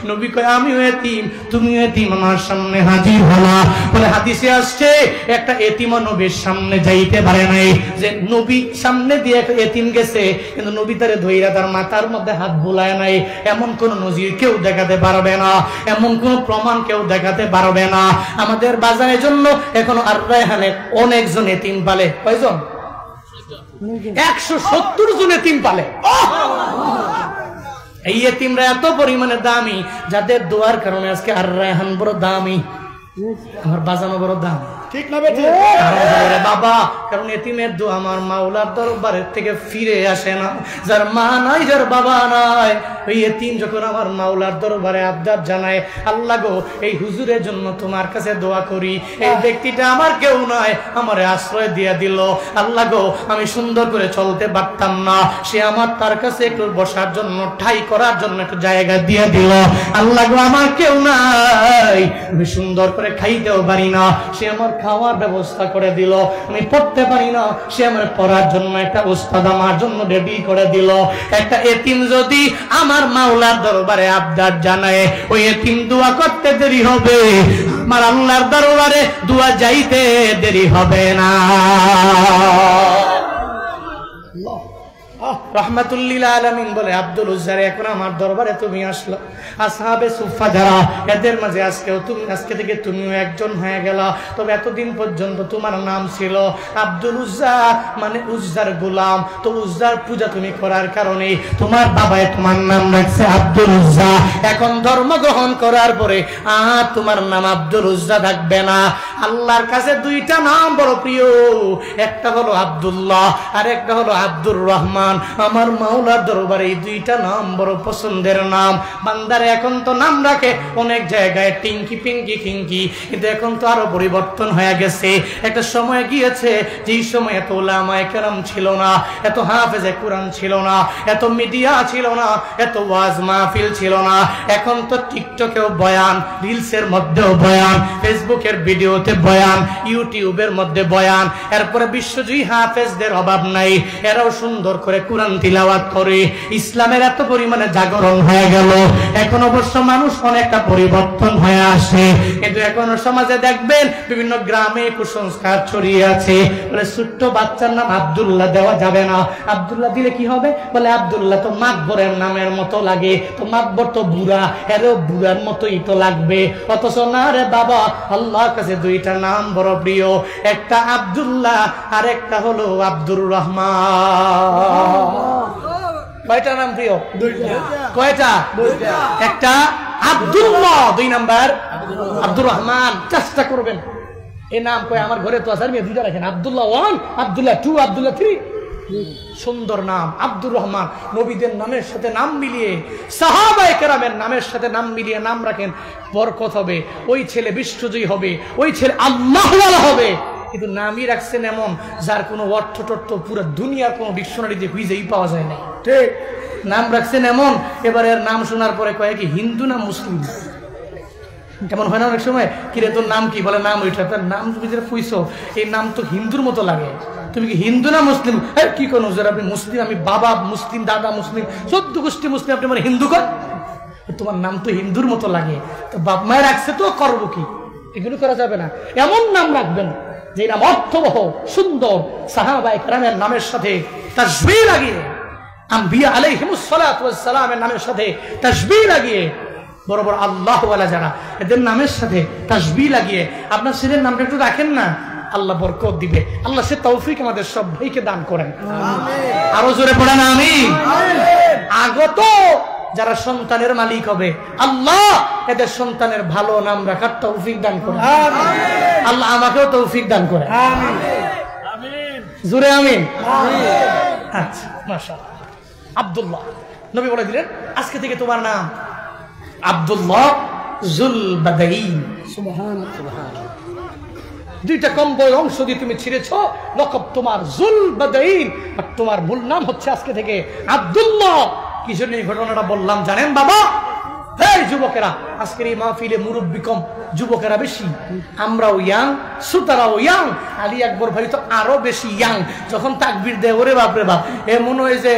নবী কয় আমিও এতিম, তুমিও এতিম, আমার সামনে হাজির হলা। বলে হাদিসে আসছে একটা এতিম নবীর সামনে যাইতে পারে নাই, যে নবী সামনে দিয়ে একটা এতিম গেছে কিন্তু নবী তারে ধইরা তার মাথার মধ্যে হাত বুলায় নাই। এমন কোন নজির কেউ দেখাতে পারবে না, এমন কোন প্রমাণ কেউ দেখাতে পারবে না। আমাদের বাজারের জন্য এখনো আর রায়হানে অনেকজন এতিম পালে। কয়জন? 170 জন এতিম পালে। এই এতিমরা এত পরিমাণে দামি, যাদের দোয়ার কারণে আজকে আর রায়হান বড় দামি, আমার বাজানো বড় দাম। ঠিক না বেঠিক? বাবা, কারণ এতিমের দোয়া আমার মাওলার দরবারের থেকে ফিরে আসে না। যার মা নাই, যার বাবা নাই, ওই এতিম যখন আমার মাওলার দরবারে আবদার জানায়, আল্লাহ গো এই হুজুরের জন্য তোমার কাছে দোয়া করি, এই ব্যক্তিটা আমার কেউ নয়, আমারে আশ্রয় দিয়ে দিল। আল্লাহ গো আমি সুন্দর করে চলতে পারতাম না, সে আমার তার কাছে একটু বসার জন্য, ঠাই করার জন্য একটু জায়গা দিয়ে দিল। আল্লাহ গো আমার কেউ নাই, আমি সুন্দর করে খাইতেও পারি না, সে আমার খাওয়ার ব্যবস্থা করে দিল। আমি পড়তে পারি না, সে আমার পড়ার জন্য একটা উস্তাদ আমার জন্য রেডি করে দিল। একটা এতিম যদি আমার মাওলার দরবারে আবদার জানায়, ওই এতিম দোয়া করতে দেরি হবে, আমার আল্লাহর দরবারে দোয়া যাইতে দেরি হবে না। রহমাতুল্লিল আলামিন বলে আব্দুল উজ্জার এখন আমার দরবারে তুমি আসলো। আসহাবে সুফা যারা, এদের মাঝে আজকে থেকে তুমিও একজন হয়ে গেলা। তবে এতদিন পর্যন্ত তোমার নাম ছিল আব্দুল উজ্জা, মানে উজ্জার গোলাম। তো উজ্জার পূজা তুমি করার কারণে তোমার বাবায় তোমার নাম রাখছে আব্দুল উজ্জা। এখন ধর্ম গ্রহণ করার পরে আর তোমার নাম আব্দুল উজ্জা থাকবে না। আল্লাহর কাছে দুইটা নাম বড় প্রিয়, একটা হলো আব্দুল্লাহ আর একটা হলো আব্দুর রহমান। আমার মাওলার দরবারে এই দুইটা নাম বড় পছন্দের নাম। বান্দারে এখন তো নাম রাখে অনেক জায়গায় টিঙ্কি পিঙ্কি কিঙ্কি, কিন্তু এখন তো আরো পরিবর্তন হয়ে গেছে। একটা সময় গিয়েছে যেই সময় এত উলামায়ে কেরাম ছিল না, এত হাফেজে কোরআন ছিল না, এত মিডিয়া ছিল না, এত ওয়াজ মাহফিল ছিল না। এখন তো টিকটকেও বয়ান, রিলসের মধ্যেও বয়ান, ফেসবুকের ভিডিওতে বয়ান, ইউটিউবের মধ্যে বয়ান। এরপরে বিশ্বজয়ী হাফেজদের অভাব নাই, এরাও সুন্দর করে কোরআন তিলাওয়াত করে। ইসলামের এত পরিমাণে জাগরণ হয়ে গেল। এখন অবশ্য মানুষ অনেকটা পরিবর্তন হয়ে আসে, কিন্তু এখনো সমাজে দেখবেন বিভিন্ন গ্রামে কুসংস্কার ছড়িয়ে আছে। বলে ছোট্ট বাচ্চার নাম আব্দুল্লাহ দেওয়া যাবে না। আব্দুল্লাহ দিলে কি হবে? বলে আব্দুল্লাহ তো মাতবরের নামের মতো লাগে, তো মাতবর তো বুড়া, এরও বুড়ার মতোই তো লাগবে। অথচ না রে বাবা, আল্লাহর কাছে দুইটা নাম বড় প্রিয়, একটা আব্দুল্লাহ আর একটা হলো আব্দুর রহমান। কয়টা নাম প্রিয়? কয়টা? একটা আব্দুল্লাহ, 2 নাম্বার আব্দুর রহমান। চেষ্টা করবেন এই নাম কয় আমার ঘরে তো আছে, আমি দুইটা রাখেন, আব্দুল্লাহ 1, আব্দুল্লাহ 2, আব্দুল্লাহ 3। সুন্দর নাম আব্দুর রহমান। নবীদের নামের সাথে নাম মিলিয়ে, সাহাবায়ে কেরামের নামের সাথে নাম মিলিয়ে নাম রাখেন, বরকত হবে। ওই ছেলে বিশ্বজয়ী হবে, ওই ছেলে আল্লাহওয়ালা হবে। কিন্তু নামই রাখছেন এমন যার কোনো অর্থ টর্থ পুরো দুনিয়ার কোনো ডিকশনারিতে খুঁজেই পাওয়া যায় না। ঠিক নাম রাখছেন এমন, এবার এর নাম শোনার পরে কয়ে কি হিন্দু না মুসলিম? কেমন হয় না অনেক সময়, কিরে তোর নাম কি? বলে নাম ওইটা। তার নাম তুমি যেটা পুইছো, এই নাম তো হিন্দুর মতো লাগে, তুমি কি হিন্দু না মুসলিম? কি কোনো আপনি মুসলিম, আমি বাবা মুসলিম, দাদা মুসলিম, 14 গোষ্ঠী মুসলিম, আপনি মানে হিন্দু কর? তোমার নাম তো হিন্দুর মতো লাগে। তো বাপ মায়ের রাখছে তো করবো কি? এগুলো করা যাবে না। এমন নাম রাখবেন যে নাম অর্থবহ, সুন্দর, সাহাবায়ে কেরামের নামের সাথে তাসবিহ লাগিয়ে, আম্বিয়া আলাইহিমুস সালাতু ওয়াস সালামের নামের সাথে তাসবিহ লাগিয়ে, বড় বড় আল্লাহওয়ালা যারা, এদের নামের সাথে তাসবিহ লাগিয়ে আপনার ছেলের নামটা একটু রাখেন না, আল্লাহ বরকত দিবে। আল্লাহ সে তৌফিক আমাদের সব ভাইকে দান করেন। আরো জোরে পড়েন আমিন। আগত যারা সন্তানের মালিক হবে, আল্লাহ এদের সন্তানের ভালো নাম রাখার তৌফিক দান করেন। আল্লাহ আমাকেও তৌফিক দান করেন। জোরে আমিন। আচ্ছা, মাশাআল্লাহ। আব্দুল্লাহ, নবী বলে দিলেন আজকে থেকে তোমার নাম আব্দুল্লাহ জুল বাদাইন। সুবহানাল্লাহ। 2টা কম্বল অংশ দিয়ে তুমি ছিঁড়েছ, লকব তোমার জুল বাদাইন, আর তোমার মূল নাম হচ্ছে আজকে থেকে আব্দুল্লাহ। কি জন্য এই ঘটনাটা বললাম জানেন বাবা? এই যুবকেরা, আজকের এই মাহফিলে মুরব্বী কম, যুবকেরা বেশি, আমরাও ইয়াং, শ্রোতারাও ইয়াং, আলী আকবর ভাই তো আরো বেশি ইয়াং। যখন তাকবীর দেয় ওরে বাপ রে বাপ, এ মনে হয় যে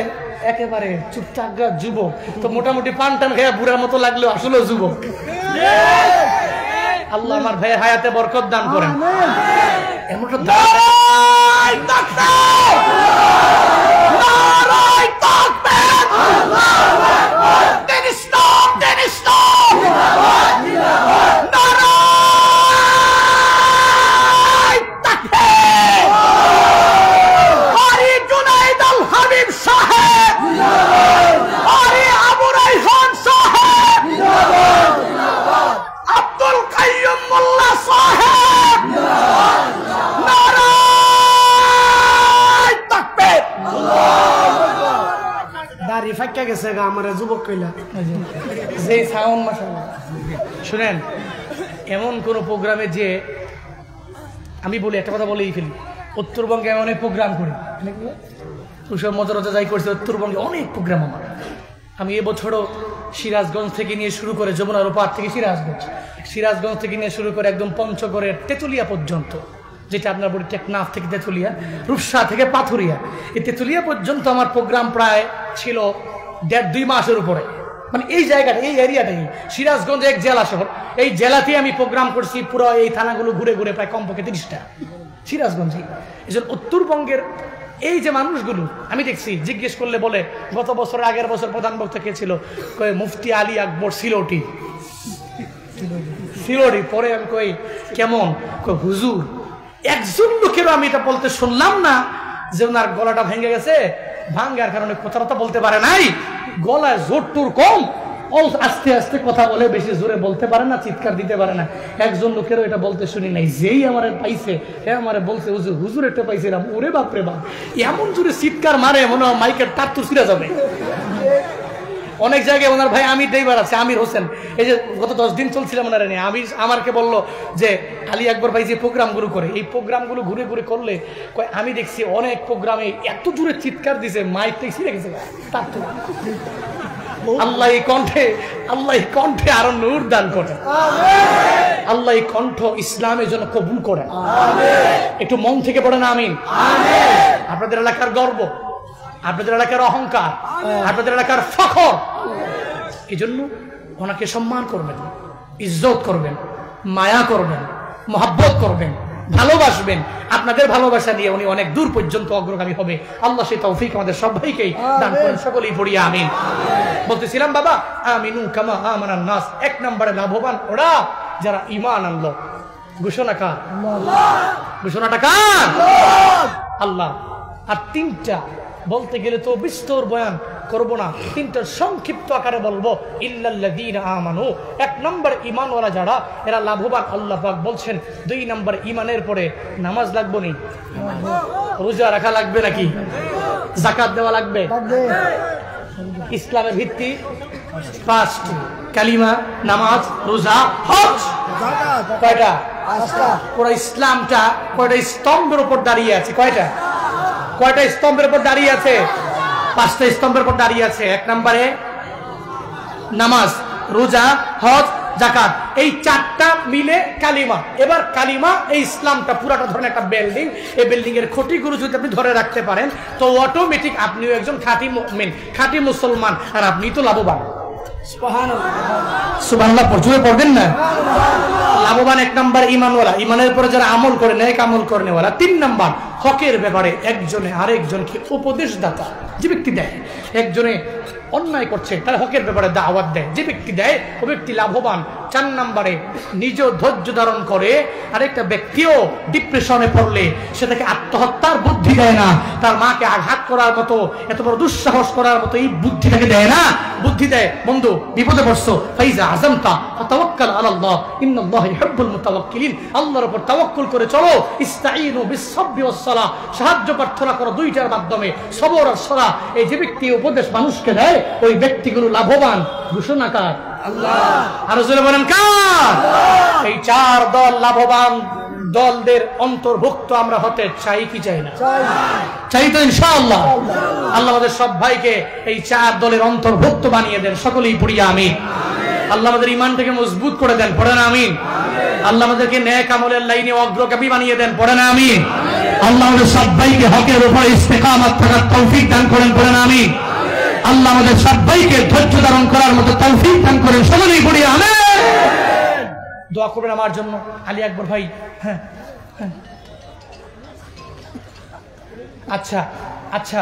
একেবারে চুপচাপ যুবক, তো মোটামুটি পান টান খেয়ে বুড়ার মতো লাগলেও আসলে যুবক। আল্লাহ আমার ভাইয়ের হায়াতে বরকত দান করেন। এমনটা শুনেন, এমন কোন প্রোগ্রামে যে আমি বলি একটা কথা বলেই ফেলি, উত্তরবঙ্গে আমি অনেক প্রোগ্রাম করি, মজা রজা যাই করছি, উত্তরবঙ্গে অনেক প্রোগ্রাম আমার। আমি এবছরও সিরাজগঞ্জ থেকে নিয়ে শুরু করে যমুনার ওপার থেকে সিরাজগঞ্জ থেকে নিয়ে শুরু করে একদম পঞ্চগড়ের তেঁতুলিয়া পর্যন্ত, যেটা আপনার বলি টেকনাফ থেকে তেঁতুলিয়া, রূপসা থেকে পাথুরিয়া, এই তেঁতুলিয়া পর্যন্ত আমার প্রোগ্রাম প্রায় ছিল 1.5-2 মাসের উপরে। মানে এই জায়গাটা, এই এরিয়াটাই সিরাজগঞ্জ এক জেলা শহর, এই জেলাতে আমি প্রোগ্রাম করছি পুরো এই থানাগুলো ঘুরে ঘুরে প্রায় কমপক্ষে 30টা সিরাজগঞ্জে। এই জন্য উত্তরবঙ্গের এই যে মানুষগুলো আমি দেখছি, জিজ্ঞেস করলে বলে গত বছর আগের বছর প্রধান বক্তা কে ছিল, মুফতি আলী আকবর সিলোটি। পরে আমি কই কেমন, হুজুর একজন লোকেরও আমি এটা বলতে শুনলাম না যে ওনার গলাটা ভেঙে গেছে, ভাঙ্গার কারণে কথাটা বলতে পারে নাই, গলায় জোর টোর কম, আস্তে আস্তে কথা বলে, বেশি জোরে বলতে পারে না, চিৎকার দিতে পারে না। একজন লোকেরও এটা বলতে শুনি নাই। যেই আমার পাইছে আমার বলছে হুজুর একটা পাইছিলাম, ওরে বাপরে বাপ, এমন জোরে চিৎকার মারে মনে হয় মাইকের তার তো ছিঁড়ে যাবে। অনেক জায়গায় ওনার ভাই আমির ড্রাইভার আছে, আমির হোসেন, এই যে গত 10 দিন চলছিলাম ওনারা নিয়ে, আমি আমাকে বললো যে আলী আকবর ভাই যে প্রোগ্রামগুলো করে, এই প্রোগ্রামগুলো ঘুরে ঘুরে করলে আমি দেখছি অনেক প্রোগ্রামে এত জোরে চিৎকার দিছে মাইক থেকে ছিঁড়ে গেছে তার তো। আল্লাহ এই কণ্ঠে আরো নূর দান করেন, আল্লাহ এই কণ্ঠ ইসলামের জন্য কবুল করেন। একটু মন থেকে পড়েন আমিন। আপনাদের এলাকার গর্ব, আপনাদের এলাকার অহংকার, আপনাদের এলাকার ফখর, এই জন্য ওনাকে সম্মান করবেন, ইজ্জত করবেন, মায়া করবেন, মহব্বত করবেন, ভালোবাসবেন। আপনাদের ভালোবাসা নিয়ে উনি অনেক দূর পর্যন্ত অগ্রগামী হবে। আল্লাহ সেই তৌফিক আমাদের সবাইকেই দান করেন, সকলেই পড়ি আমিন। বলতেছিলাম বাবা, আমিনু কামা আমানান নাস, 1 নম্বরে লাভবান ওরা যারা ঈমান আনলো। ঘোষণা কার? ঘোষণাটা কার? আল্লাহ। আর 3টা বলতে গেলে তো বিস্তর বয়ান করব না, 3টার সংক্ষিপ্ত আকারে বলবো। ইল্লাল্লাযীনা আমানু, 1 নম্বর ঈমানওয়ালা যারা, এরা লাভবান। আল্লাহ পাক বলছেন 2 নম্বর ঈমানের পরে নামাজ লাগবে নি, রোজা রাখা লাগবে নাকি, যাকাত দেওয়া লাগবে। ইসলামের ভিত্তি 5টি, কালিমা, নামাজ, রোজা, হজ। কয়টা? 5টা। পুরো ইসলামটা কয়টা স্তম্ভের উপর দাঁড়িয়ে আছে? কয়টা স্তম্ভের উপর দাঁড়িয়ে আছে? 5টা স্তম্ভের উপর দাঁড়িয়ে আছে। 1 নম্বরে নামাজ, রোজা, হজ, যাকাত, এই 4টা মিলে কালিমা। এবার কালিমা, এই ইসলামটা পুরাটা ধরেন একটা বিল্ডিং, এই বিল্ডিং এর খুঁটিগুলো যদি আপনি ধরে রাখতে পারেন তো অটোমেটিক আপনিও একজন খাঁটি মুমিন, খাঁটি মুসলমান, আর আপনি তো লাভবান। সুবহানাল্লাহ জোরে পড়বেন না? লাভবান 1 নম্বর ঈমানওয়ালা, ঈমানের পরে যারা আমল করে, নেক আমল করেনেওয়ালা। 3 নম্বর হকের ব্যাপারে একজনে আরেকজনকে উপদেশ দাতা, যে ব্যক্তি দেয়, একজনে অন্যায় করছে তার হকের ব্যাপারে দাওয়াত দেয়, যে ব্যক্তি দেয় ও ব্যক্তি লাভবান। 4 নম্বরে নিজ ধৈর্য ধারণ করে, আরেকটা ব্যক্তিও ডিপ্রেশনে পড়লে সে তাকে আত্মহত্যার বুদ্ধি দেয় না, তার মাকে আঘাত করার মতো, এত বড় দুঃসাহস করার মতো এই বুদ্ধিটাকে দেয় না। বুদ্ধি দেয়, বন্ধু বিপদে পড়ছো, ফাইজা আযামতা ফাতাওয়াক্কাল আলাল্লাহ ইন্নাল্লাহা ইউহিব্বুল মুতাওয়াক্কিলিন, আল্লাহর উপর তাওয়াক্কুল করে চলো। ইস্তাঈনু বিস-সাবরি ওয়াস-সালাহ, সাহায্য প্রার্থনা করো 2টার মাধ্যমে, সবর আর সালাহ। এই যে ব্যক্তি উপদেশ মানুষকে দেয়, ওই ব্যক্তিগুলো লাভবান। ঘোষণাকার আল্লাহ। আর জোরে বলেন কার? এই 4 দল লাভবান দলদের অন্তর্ভুক্ত আমরা হতে চাই কি চাই না? চাই তো ইনশাআল্লাহ। আল্লাহ আমাদের সব ভাইকে এই 4 দলের অন্তর্ভুক্ত বানিয়ে দেন, সকলেই পড়ি আমিন। আল্লাহ আমাদের ঈমানটাকে মজবুত করে দেন, পড়েন আমিন। আল্লাহ আমাদেরকে নেক আমলের লাইনে অগ্রগামী বানিয়ে দেন, পড়েন আমিন। আল্লাহ আমাদের সবাইকে হকের উপরে ইস্তেকামত থাকার তৌফিক দান করেন, পড়েন আমিন। আল্লাহ আমাদের সবাইকে ধৈর্য ধারণ করার মতো তৌফিক দান করেন, সকলেই পড়ি আমিন। দোয়া করবেন আমার জন্য আলী আকবর ভাই। হ্যাঁ হ্যাঁ, আচ্ছা আচ্ছা,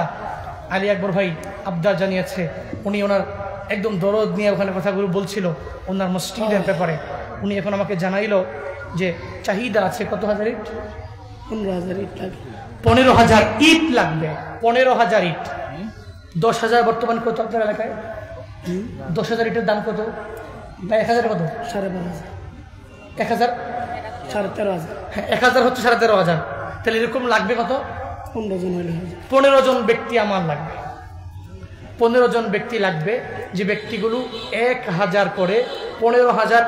আলী আকবর ভাই আবদার জানিয়েছে, উনি ওনার একদম দরদ নিয়ে ওখানে কথাগুলো বলছিল ওনার মসজিদের ব্যাপারে। উনি এখন আমাকে জানাইল যে চাহিদা আছে কত হাজার ইট? 15,000 ইট লাগবে। 15,000 ইট লাগবে, 15,000 ইট। 10,000 বর্তমান কত আপনার এলাকায়? 10,000 ইটের দাম কত? 1,000 কত? 12,500। 1,000 13,500। হ্যাঁ, 1,000 হচ্ছে 13,500। তাহলে এরকম লাগবে কত? 15 জন হলে 15 জন ব্যক্তি আমার লাগবে। 15 জন ব্যক্তি লাগবে, যে ব্যক্তিগুলো 1,000 করে 15,000